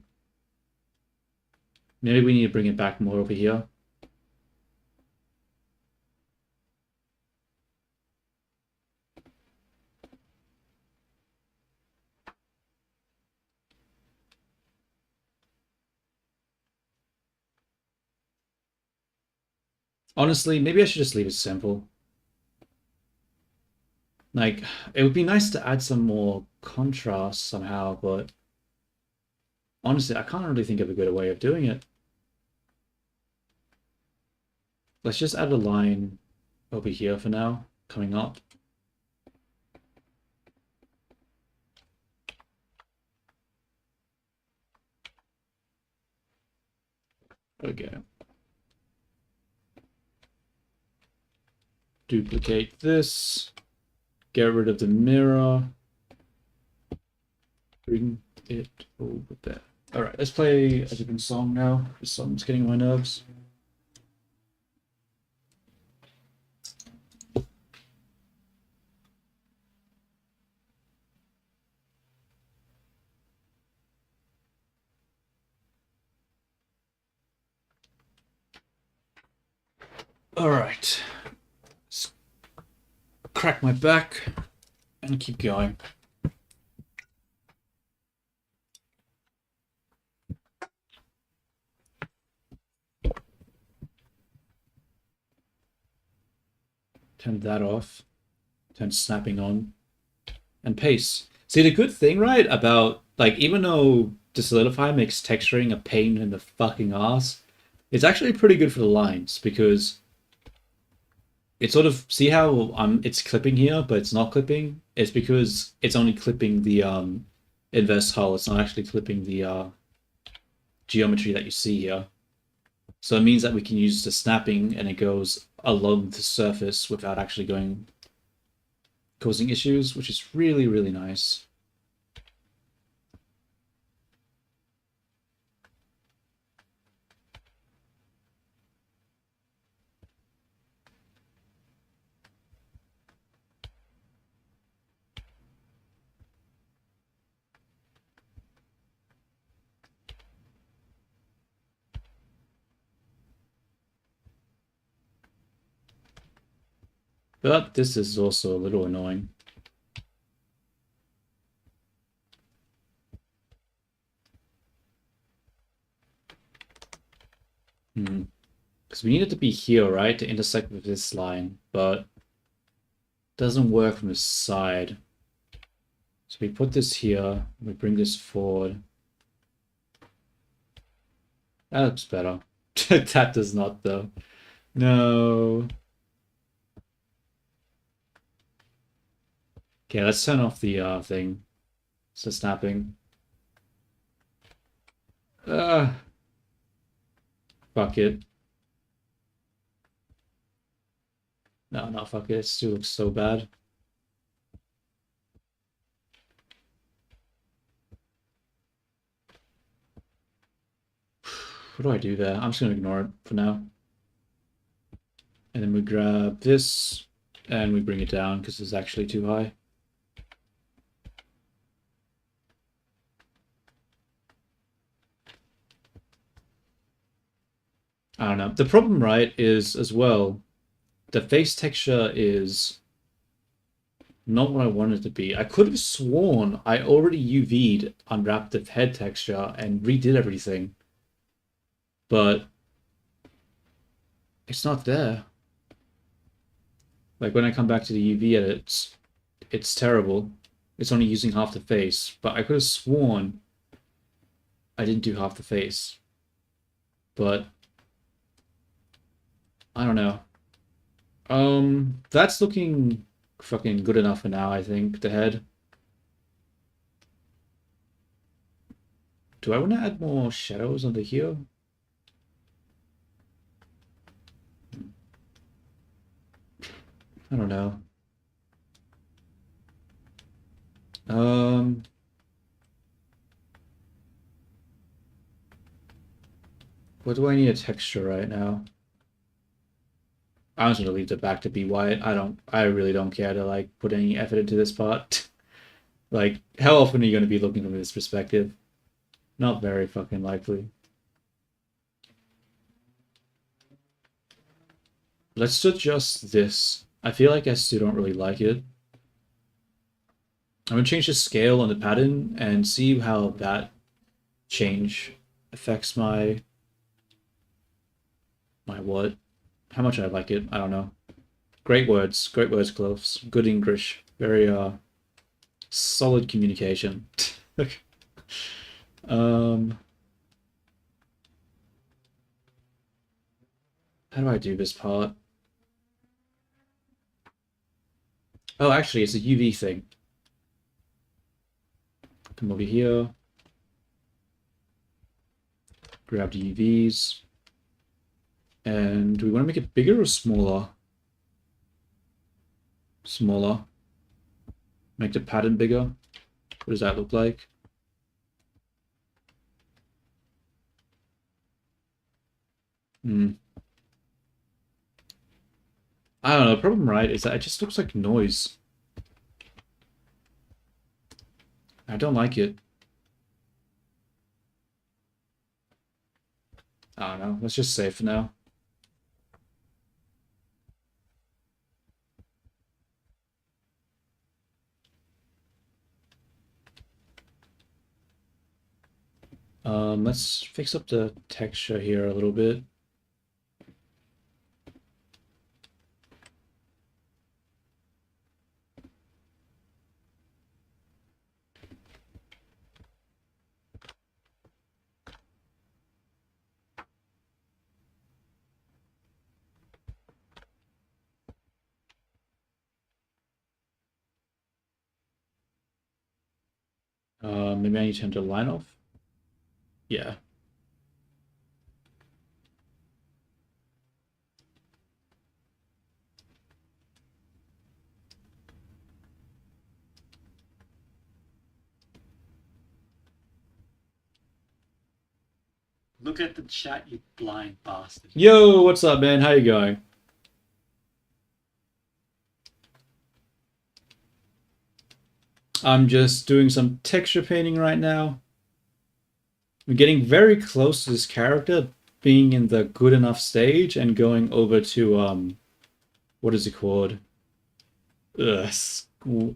Speaker 1: Maybe we need to bring it back more over here. Honestly, maybe I should just leave it simple. Like, it would be nice to add some more contrast somehow, but honestly, I can't really think of a good way of doing it. Let's just add a line over here for now, coming up. Okay. Duplicate this. Get rid of the mirror. Bring it over there. Alright, let's play a different song now. This song's getting on my nerves. Alright. Let's crack my back and keep going. Turn that off. Turn snapping on. And paste. See, the good thing, right, about, like, even though Desolidify makes texturing a pain in the fucking ass, it's actually pretty good for the lines, because it sort of, see how it's clipping here, but it's not clipping? It's because it's only clipping the inverse hull, it's not actually clipping the geometry that you see here. So it means that we can use the snapping and it goes along the surface without actually causing issues, which is really, really nice. But this is also a little annoying. Because we need it to be here, right? To intersect with this line, but it doesn't work from the side. So we put this here, we bring this forward. That looks better. That does not, though. No. Okay, let's turn off the thing. So snapping. Fuck it. No, not fuck it. It still looks so bad. What do I do there? I'm just gonna ignore it for now. And then we grab this and we bring it down because it's actually too high. I don't know. The problem, right, is as well, the face texture is not what I wanted it to be. I could have sworn I already UV'd unwrapped the head texture and redid everything. But it's not there. Like when I come back to the UV edit, it's terrible. It's only using half the face, but I could have sworn I didn't do half the face. But I don't know. That's looking fucking good enough for now, I think, the head. Do I want to add more shadows under here? I don't know. Um, what do I need a texture right now? I'm just gonna leave the back to be white. I really don't care to like put any effort into this part. Like, how often are you gonna be looking from this perspective? Not very fucking likely. Let's adjust this. I feel like I still don't really like it. I'm gonna change the scale on the pattern and see how that change affects my what? How much I like it. I don't know. Great words, Cloves. Good English. Very solid communication. um, how do I do this part? Oh, actually, it's a UV thing. Come over here. Grab the UVs. And do we want to make it bigger or smaller? Smaller. Make the pattern bigger. What does that look like? I don't know. The problem, right, is that it just looks like noise. I don't like it. I don't know. Let's just save for now. Let's fix up the texture here a little bit. Maybe I need to turn the line off. Yeah.
Speaker 2: Look at the chat, you blind bastard.
Speaker 1: Yo, what's up, man? How you going? I'm just doing some texture painting right now. I'm getting very close to this character being in the good enough stage and going over to, what is it called?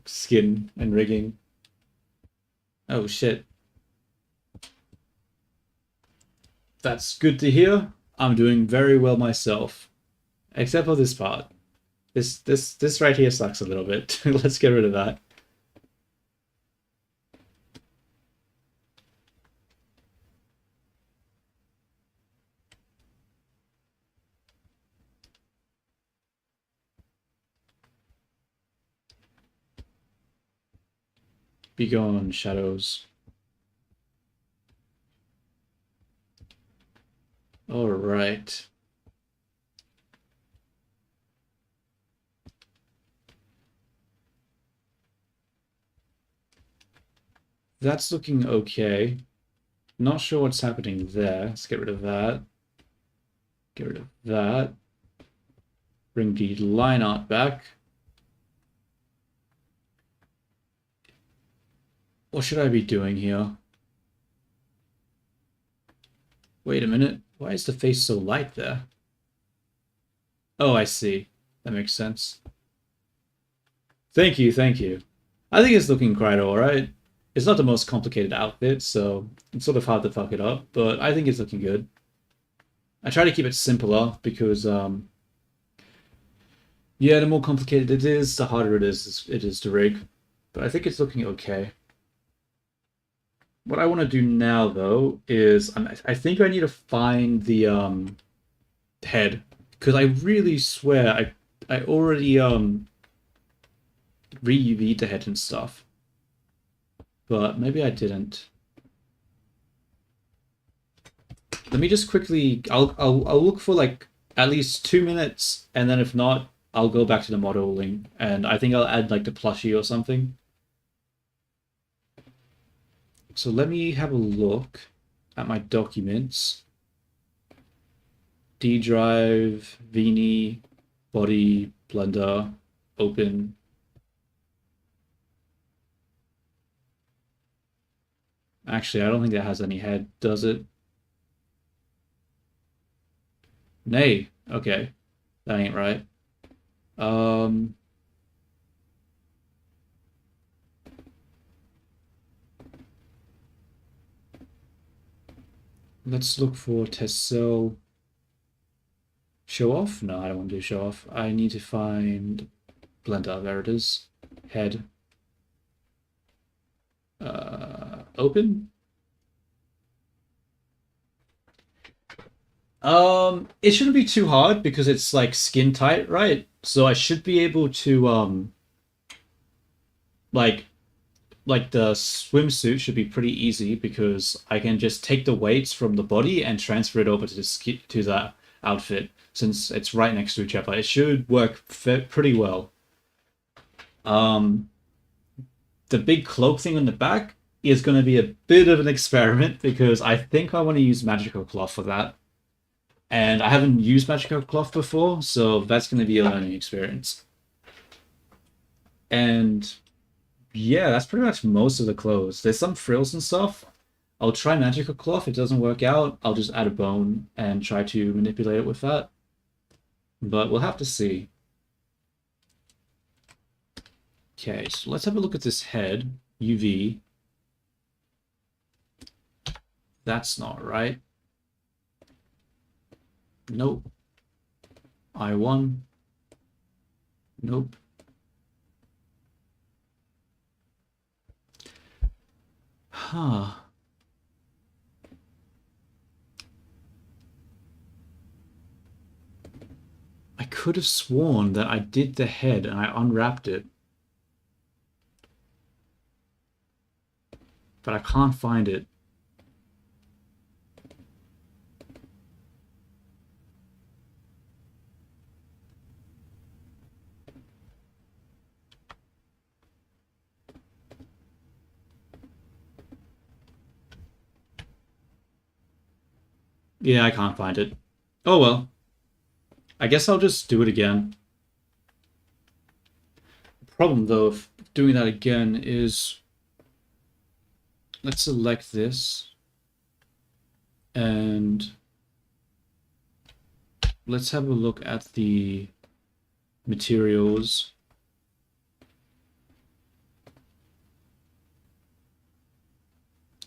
Speaker 1: Skin and rigging. Oh, shit. That's good to hear. I'm doing very well myself. Except for this part. This right here sucks a little bit. Let's get rid of that. Be gone, shadows. All right. That's looking okay. Not sure what's happening there. Let's get rid of that. Get rid of that. Bring the line art back. What should I be doing here? Wait a minute. Why is the face so light there? Oh, I see. That makes sense. Thank you, thank you. I think it's looking quite alright. It's not the most complicated outfit, so it's sort of hard to fuck it up, but I think it's looking good. I try to keep it simpler because, yeah, the more complicated it is, the harder it is to rig. But I think it's looking okay. What I want to do now, though, is I think I need to find the head, because I really swear I already re-UV'd the head and stuff, but maybe I didn't. Let me just quickly. I'll look for like at least 2 minutes, and then if not, I'll go back to the modeling, and I think I'll add like the plushie or something. So let me have a look at my documents. D drive, Vini, body, Blender, open. Actually, I don't think that has any head, does it? Nay. Okay. That ain't right. Um, let's look for test cell. Show off? No, I don't want to do show off. I need to find Blender. There it is. Head. Open. It shouldn't be too hard because it's like skin tight, right? So I should be able to like the swimsuit should be pretty easy because I can just take the weights from the body and transfer it over to the outfit since it's right next to each other. It should work pretty well. The big cloak thing on the back is going to be a bit of an experiment because I think I want to use magical cloth for that. And I haven't used magical cloth before, so that's going to be a learning experience. And yeah, that's pretty much most of the clothes. There's some frills and stuff. I'll try magical cloth. If it doesn't work out, I'll just add a bone and try to manipulate it with that. But we'll have to see. Okay, so let's have a look at this head. UV. That's not right. Nope. I1. Nope. Huh. I could have sworn that I did the head and I unwrapped it. But I can't find it. Yeah, I can't find it. Oh well. I guess I'll just do it again. The problem, though, of doing that again is... Let's select this. And... let's have a look at the materials.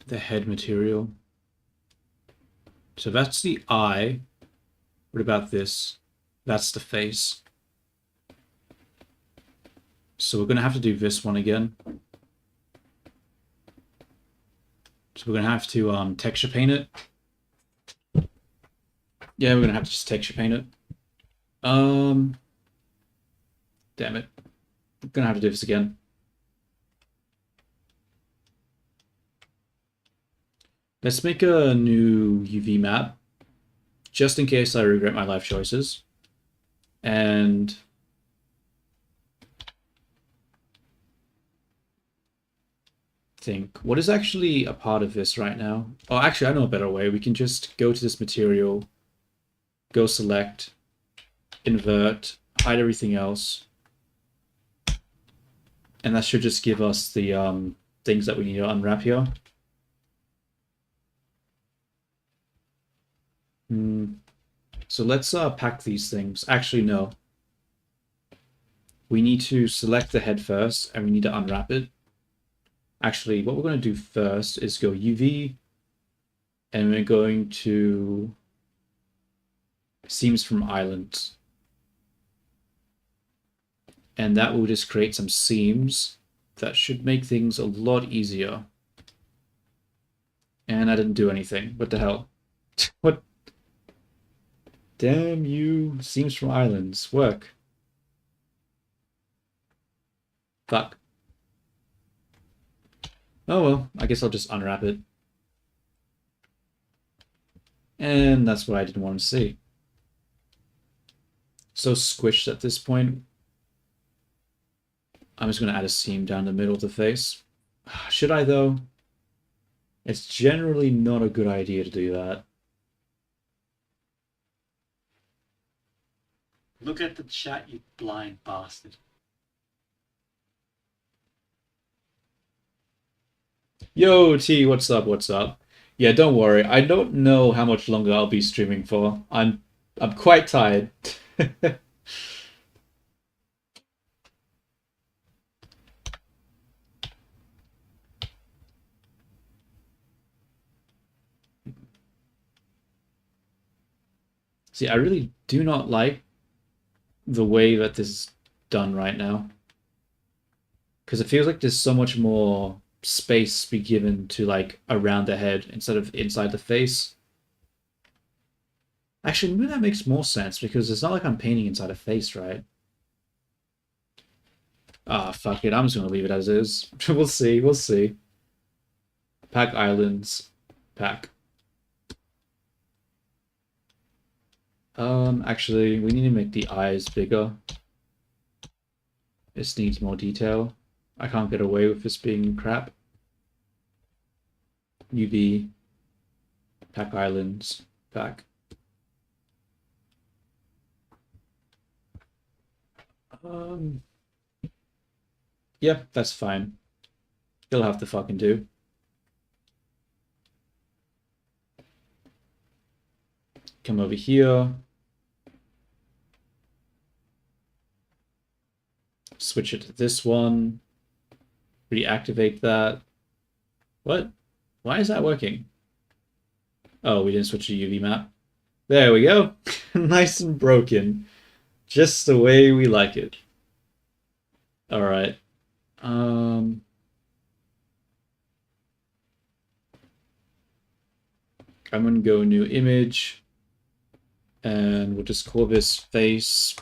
Speaker 1: The head material. So that's the eye. What about this? That's the face. So we're going to have to do this one again. So we're going to have to texture paint it. Yeah, we're going to have to just texture paint it. Damn it. I'm going to have to do this again. Let's make a new UV map, just in case I regret my life choices. And think, what is actually a part of this right now? Oh, actually, I know a better way. We can just go to this material, go select, invert, hide everything else. And that should just give us the things that we need to unwrap here. So let's pack these things. Actually, no. We need to select the head first, and we need to unwrap it. Actually, what we're going to do first is go UV, and we're going to seams from island. And that will just create some seams that should make things a lot easier. And I didn't do anything. What the hell? What? Damn you, seams from islands. Work. Fuck. Oh well, I guess I'll just unwrap it. And that's what I didn't want to see. So squished at this point. I'm just going to add a seam down the middle of the face. Should I though? It's generally not a good idea to do that.
Speaker 2: Look at the chat, you blind bastard.
Speaker 1: Yo, T, what's up? What's up? Yeah, don't worry. I don't know how much longer I'll be streaming for. I'm quite tired. See, I really do not like the way that this is done right now. Because it feels like there's so much more space to be given to like around the head instead of inside the face. Actually, maybe that makes more sense because it's not like I'm painting inside a face, right? Ah, fuck it. I'm just gonna leave it as is. We'll see. We'll see. Pack Islands. Pack. Actually, we need to make the eyes bigger. This needs more detail. I can't get away with this being crap. UV. Pack Islands. Pack. Yeah, that's fine. You'll have to fucking do. Come over here. Switch it to this one. Reactivate that. What? Why is that working? Oh, we didn't switch to UV map. There we go. Nice and broken. Just the way we like it. Alright. I'm gonna go new image. And we'll just call this face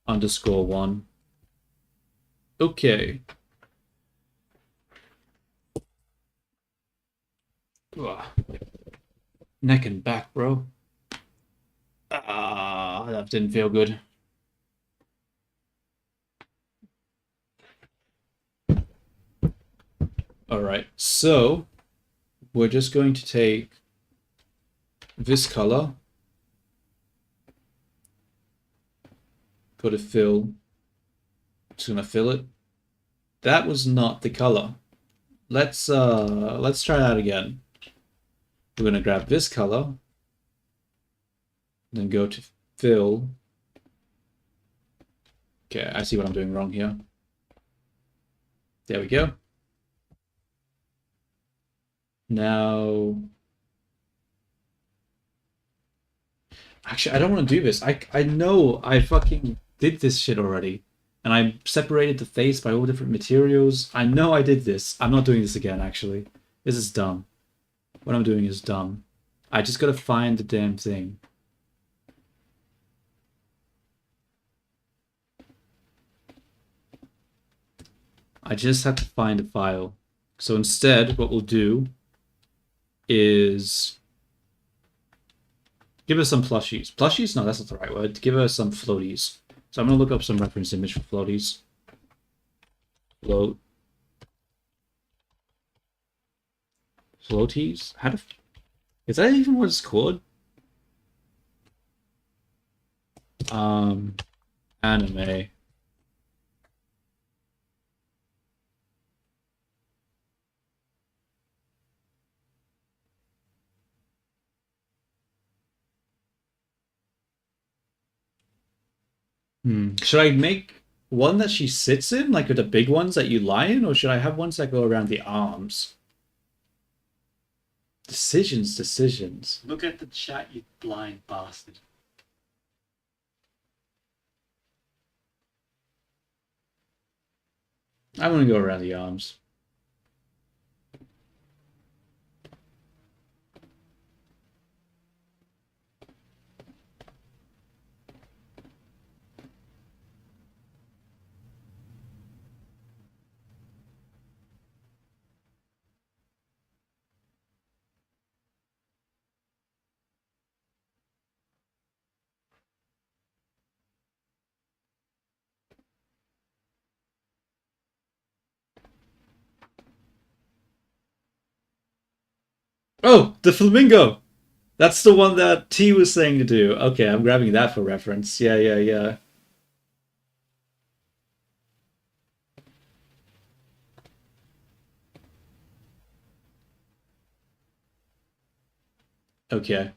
Speaker 1: _1. Okay. Ugh. Neck and back, bro. Ah, that didn't feel good. Alright, so we're just going to take this color, put a fill, just gonna fill it. That was not the color. Let's try that again. We're gonna grab this color, then go to fill. Okay, I see what I'm doing wrong here. There we go. Now, actually, I don't want to do this. I know I fucking did this shit already. And I separated the face by all different materials. I know I did this. I'm not doing this again, actually. This is dumb. What I'm doing is dumb. I just gotta find the damn thing. I just have to find a file. So instead, what we'll do is give us some plushies. Plushies? No, that's not the right word. Give us some floaties. So I'm gonna look up some reference image for floaties. Float. Floaties? How to... Is that even what it's called? Anime. Should I make one that she sits in, like with the big ones that you lie in, or should I have ones that go around the arms? Decisions.
Speaker 2: Look at the chat, you blind bastard.
Speaker 1: I'm gonna go around the arms. Oh, the flamingo! That's the one that T was saying to do. Okay, I'm grabbing that for reference. Yeah, yeah, yeah. Okay.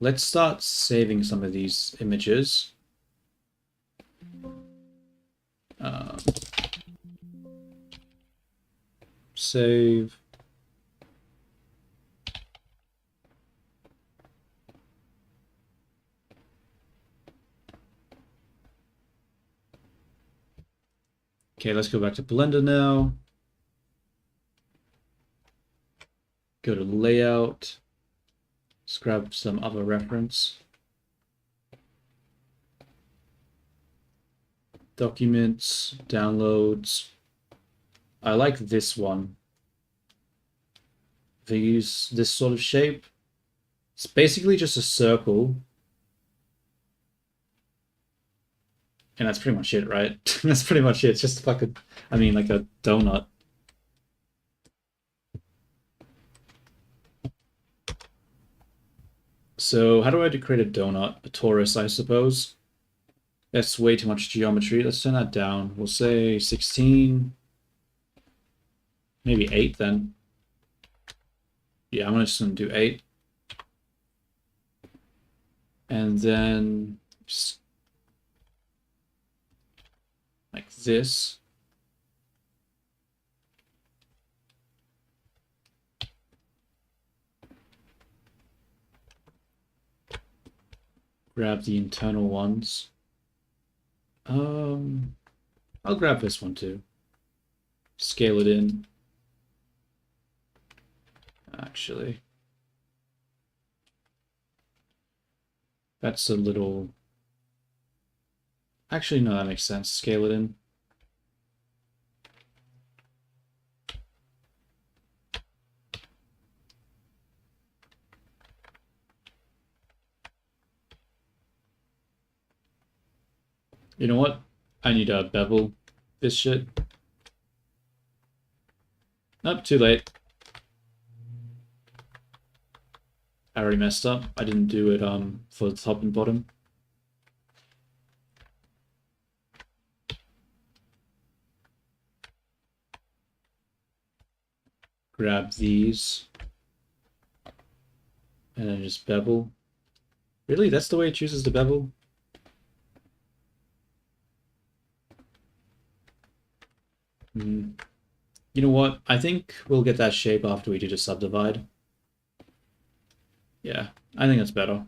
Speaker 1: Let's start saving some of these images. Um, save. Okay, let's go back to Blender now. Go to layout. Let's grab some other reference. Documents, downloads. I like this one. They use this sort of shape. It's basically just a circle. And that's pretty much it, right? That's pretty much it. It's just like a, I mean, like a donut. So how do I create a donut? A torus, I suppose. That's way too much geometry. Let's turn that down. We'll say 16. Maybe 8 then. Yeah, I'm just gonna do 8. And then just like this. Grab the internal ones. I'll grab this one too. Scale it in. Actually, that's a little. Actually, no, that makes sense. Scale it in. You know what? I need to bevel this shit. Nope, too late. I already messed up. I didn't do it for the top and bottom. Grab these. And then just bevel. Really? That's the way it chooses to bevel? Hmm. You know what? I think we'll get that shape after we do the subdivide. Yeah, I think that's better.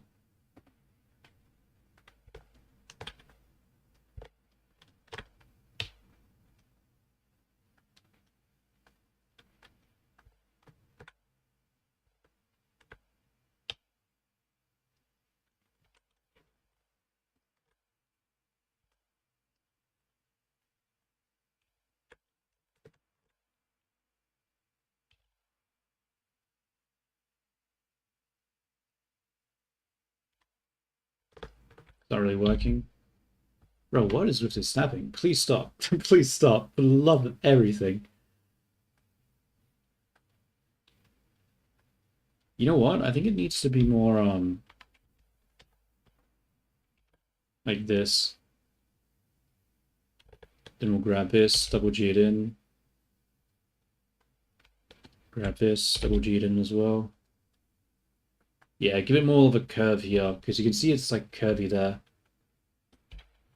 Speaker 1: Not really working. Bro, what is with this snapping? Please stop. Please stop. For the love of everything. You know what? I think it needs to be more, like this. Then we'll grab this, double G it in. Grab this, double G it in as well. Yeah, give it more of a curve here, because you can see it's like curvy there.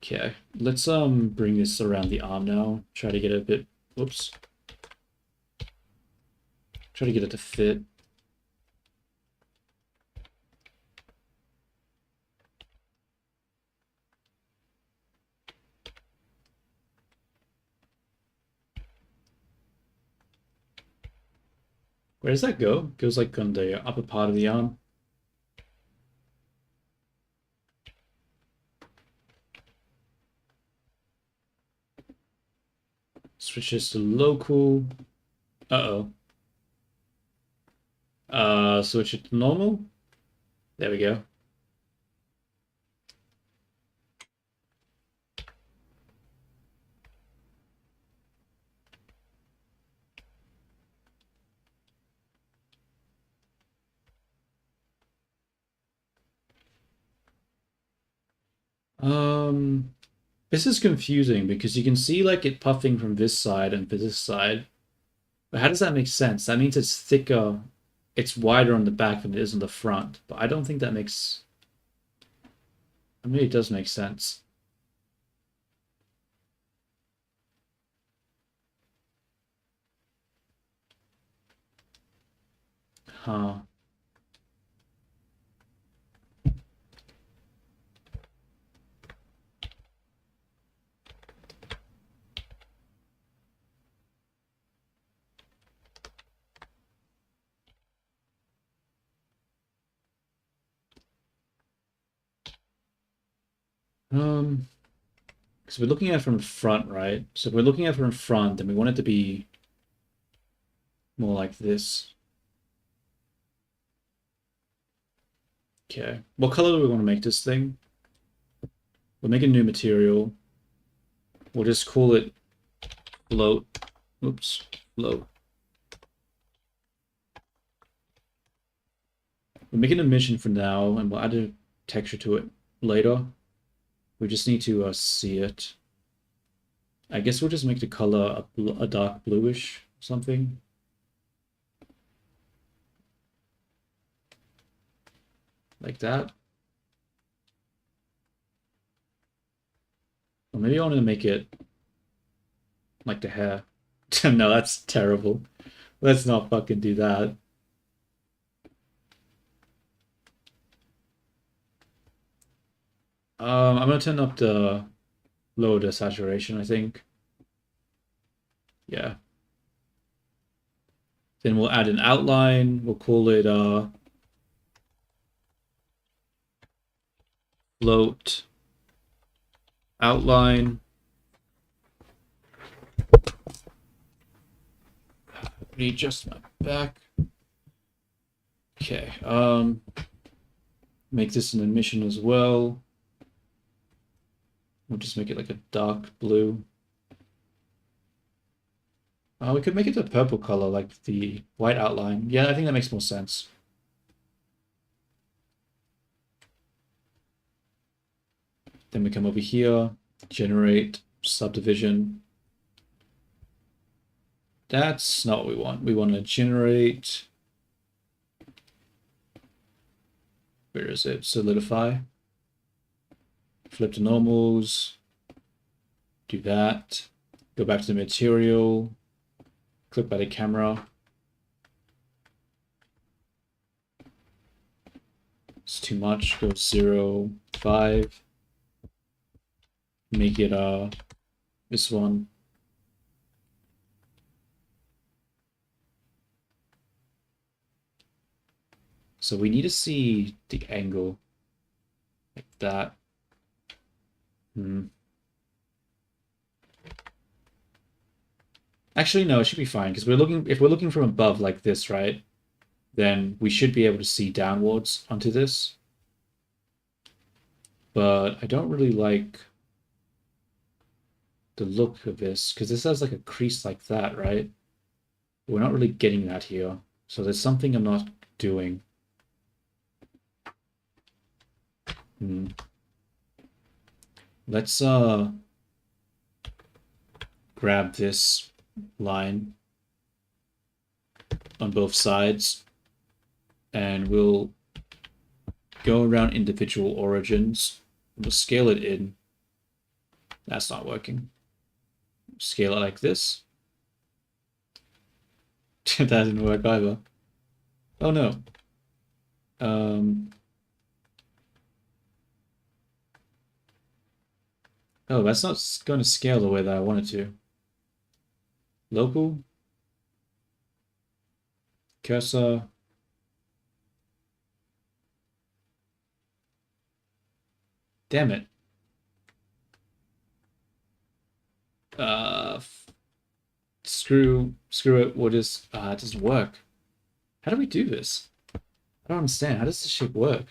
Speaker 1: Okay, let's bring this around the arm now. Try to get it a bit, whoops. Try to get it to fit. Where does that go? Goes like on the upper part of the arm. Switch this to local. Uh-oh. Switch it to normal. There we go. This is confusing because you can see like it puffing from this side and this side. But how does that make sense? That means it's thicker, it's wider on the back than it is on the front. But I don't think that makes. I mean, it does make sense. Huh. Because we're looking at it from front, right? So if we're looking at it from front, then we want it to be more like this. Okay. What color do we want to make this thing? We'll make a new material. We'll just call it float. Oops, float. We'll make an emission for now, and we'll add a texture to it later. We just need to see it. I guess we'll just make the color a dark bluish something. Like that. Or maybe I want to make it like the hair. No, that's terrible. Let's not fucking do that. I'm gonna turn up the lower the saturation, I think. Yeah. Then we'll add an outline. We'll call it float outline. Readjust my back. Okay. Make this an emission as well. We'll just make it like a dark blue. We could make it a purple color, like the white outline. Yeah, I think that makes more sense. Then we come over here, generate subdivision. That's not what we want. We want to generate. Where is it? Solidify. Flip to normals. Do that. Go back to the material. Click by the camera. It's too much. Go 0, 5. Make it this one. So we need to see the angle like that. Actually, no, it should be fine because if we're looking from above like this, right? Then we should be able to see downwards onto this. But I don't really like the look of this because this has like a crease like that, right? We're not really getting that here. So there's something I'm not doing. Let's grab this line on both sides and we'll go around individual origins. We'll scale it in. That's not working. Scale it like this. That didn't work either. Oh no. Oh, that's not going to scale the way that I want it to. Local. Cursor. Damn it. Screw it. We'll just, it doesn't work. How do we do this? I don't understand. How does this shit work?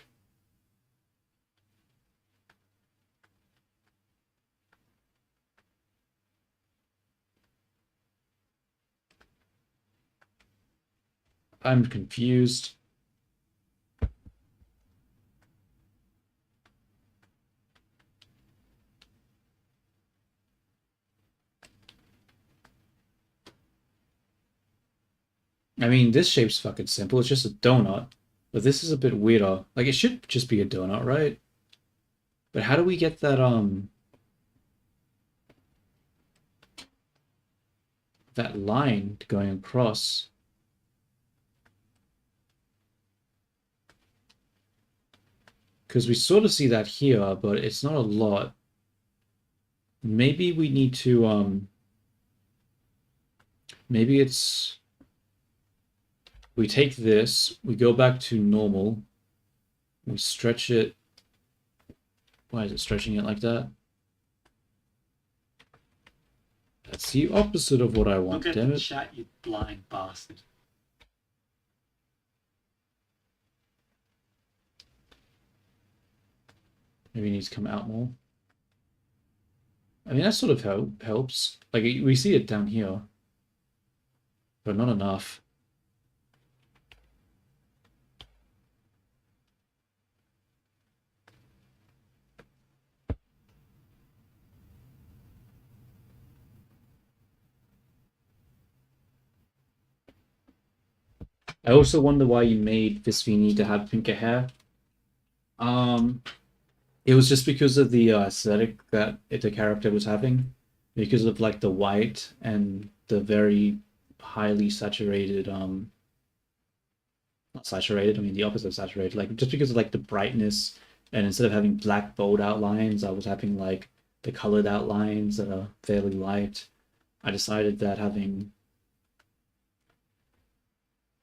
Speaker 1: I'm confused. I mean, this shape's fucking simple. It's just a donut. But this is a bit weirder. Like, it should just be a donut, right? But how do we get that line going across? Because we sort of see that here, but it's not a lot. Maybe we need to, maybe it's, we take this, we go back to normal, we stretch it. Why is it stretching it like that? That's the opposite of what I want,
Speaker 2: Look at
Speaker 1: damn
Speaker 2: the
Speaker 1: it.
Speaker 2: chat, you blind bastard.
Speaker 1: Maybe it needs to come out more. I mean, that sort of helps. Like, we see it down here, but not enough. I also wonder why you made Visvini to have pinker hair. It was just because of the aesthetic that the character was having, because of like the white and the very highly saturated, not saturated, I mean the opposite of saturated, like just because of like the brightness, and instead of having black bold outlines, I was having like the colored outlines that are fairly light. I decided that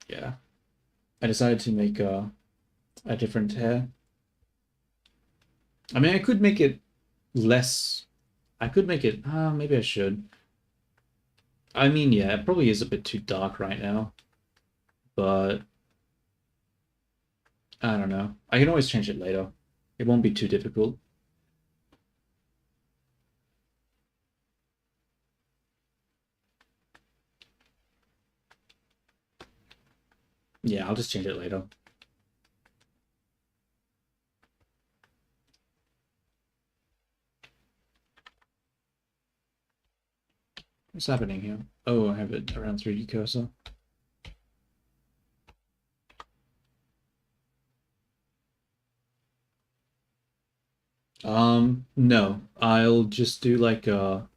Speaker 1: yeah, I decided to make a different hair. I mean, I could make it less. I could make it. Maybe I should. I mean, yeah, it probably is a bit too dark right now, but I don't know. I can always change it later. It won't be too difficult. Yeah, I'll just change it later. What's happening here? Oh, I have it around 3D cursor. No. I'll just do like they'll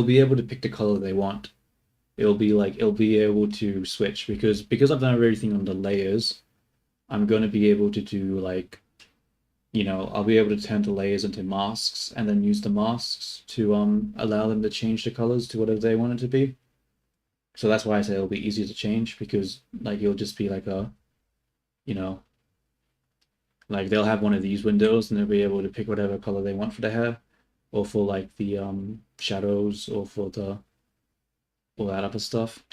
Speaker 1: be able to pick the color they want. It'll be able to switch because I've done everything on the layers, I'm gonna be able to do like, I'll be able to turn the layers into masks and then use the masks to allow them to change the colors to whatever they want it to be. So that's why I say it'll be easier to change, because like it'll just be like you know, like they'll have one of these windows and they'll be able to pick whatever color they want for their hair, or for like the shadows, or for the all that other stuff.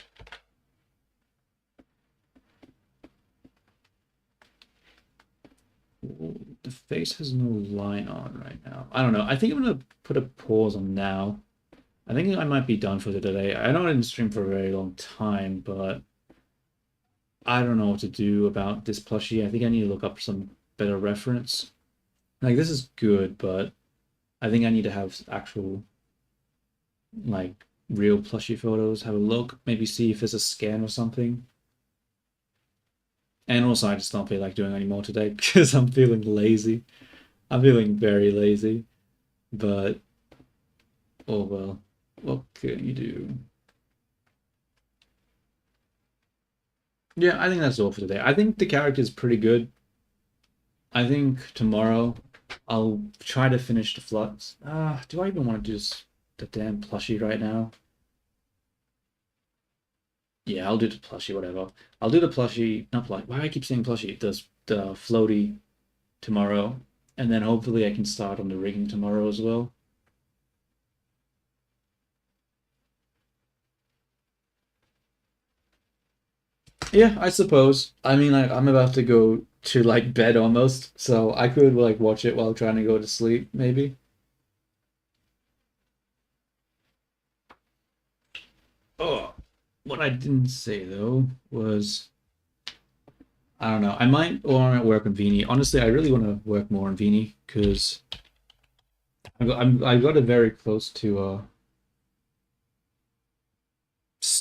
Speaker 1: Ooh, the face has no line on right now. I don't know. I think I'm gonna put a pause on now. I think I might be done for today. I know I didn't stream for a very long time, but I don't know what to do about this plushie. I think I need to look up some better reference. Like, this is good, but I think I need to have actual, like, real plushie photos. Have a look, maybe see if there's a scan or something. And also, I just don't feel like doing any more today because I'm feeling lazy. I'm feeling very lazy. But, oh well. What can you do? Yeah, I think that's all for today. I think the character is pretty good. I think tomorrow I'll try to finish the flux. Do I even want to do the damn plushie right now? Yeah, I'll do the plushie, whatever. I'll do the plushie, not plushie. Why do I keep saying plushie? The floaty tomorrow, and then hopefully I can start on the rigging tomorrow as well. Yeah, I suppose. I mean, I'm about to go to like bed almost, so I could like watch it while trying to go to sleep, maybe. Oh, what I didn't say though was, I don't know. I might want to work on Vini. Honestly, I really want to work more on Vini because I got it very close to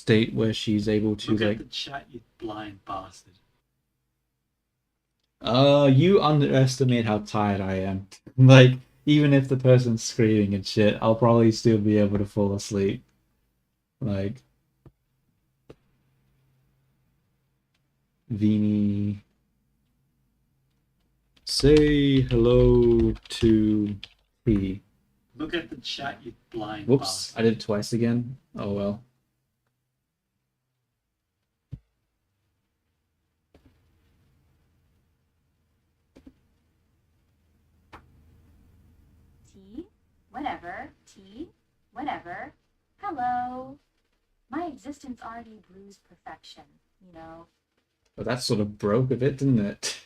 Speaker 1: state where she's able to
Speaker 2: Look at
Speaker 1: like.
Speaker 2: the chat, you blind bastard.
Speaker 1: You underestimate how tired I am. Like, even if the person's screaming and shit, I'll probably still be able to fall asleep. Like, Vini, say hello to T.
Speaker 2: Look at the chat, you blind
Speaker 1: Whoops,
Speaker 2: bastard.
Speaker 1: I did it twice again. Oh well.
Speaker 3: T, whatever, T, whatever. Hello. My existence already brews perfection, you know.
Speaker 1: But that sort of broke a bit, didn't it?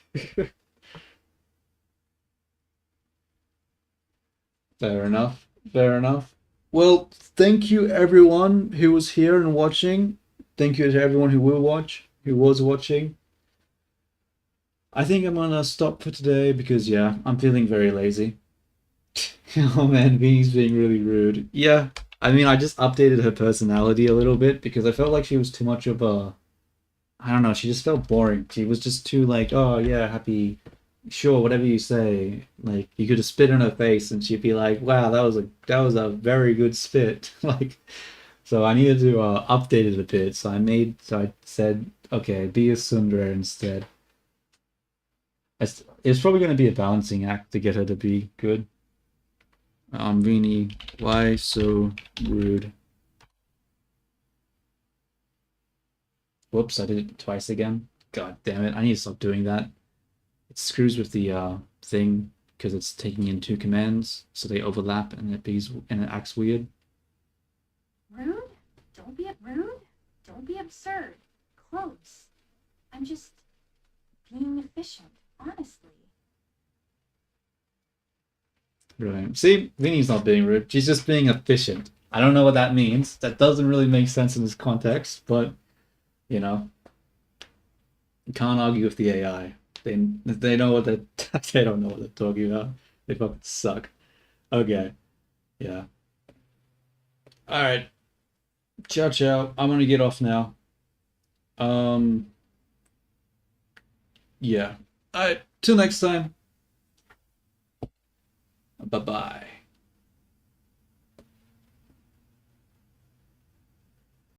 Speaker 1: Fair enough. Fair enough. Well, thank you everyone who was here and watching. Thank you to everyone who will watch, who was watching. I think I'm gonna stop for today because yeah, I'm feeling very lazy. Oh man, Vini's being really rude. Yeah, I mean, I just updated her personality a little bit because I felt like she was too much of a, I don't know, she just felt boring. She was just too like, oh yeah, happy, sure, whatever you say. Like you could just spit in her face and she'd be like, wow, that was a very good spit. Like, so I needed to update it a bit. So I said, okay, be a Sundra instead. It's probably going to be a balancing act to get her to be good. Vini, why so rude? Whoops, I did it twice again. God damn it, I need to stop doing that. It screws with the thing because it's taking in two commands, so they overlap and it acts weird.
Speaker 3: Rude? Don't be rude. Don't be absurd. Close. I'm just being efficient, honestly.
Speaker 1: Brilliant. See, Vini's not being rude. She's just being efficient. I don't know what that means. That doesn't really make sense in this context, but you know, you can't argue with the AI. They know what they they don't know what they're talking about. They fucking suck. Okay. Yeah. All right. Ciao ciao. I'm gonna get off now. Yeah. All right. Till next time. Bye bye.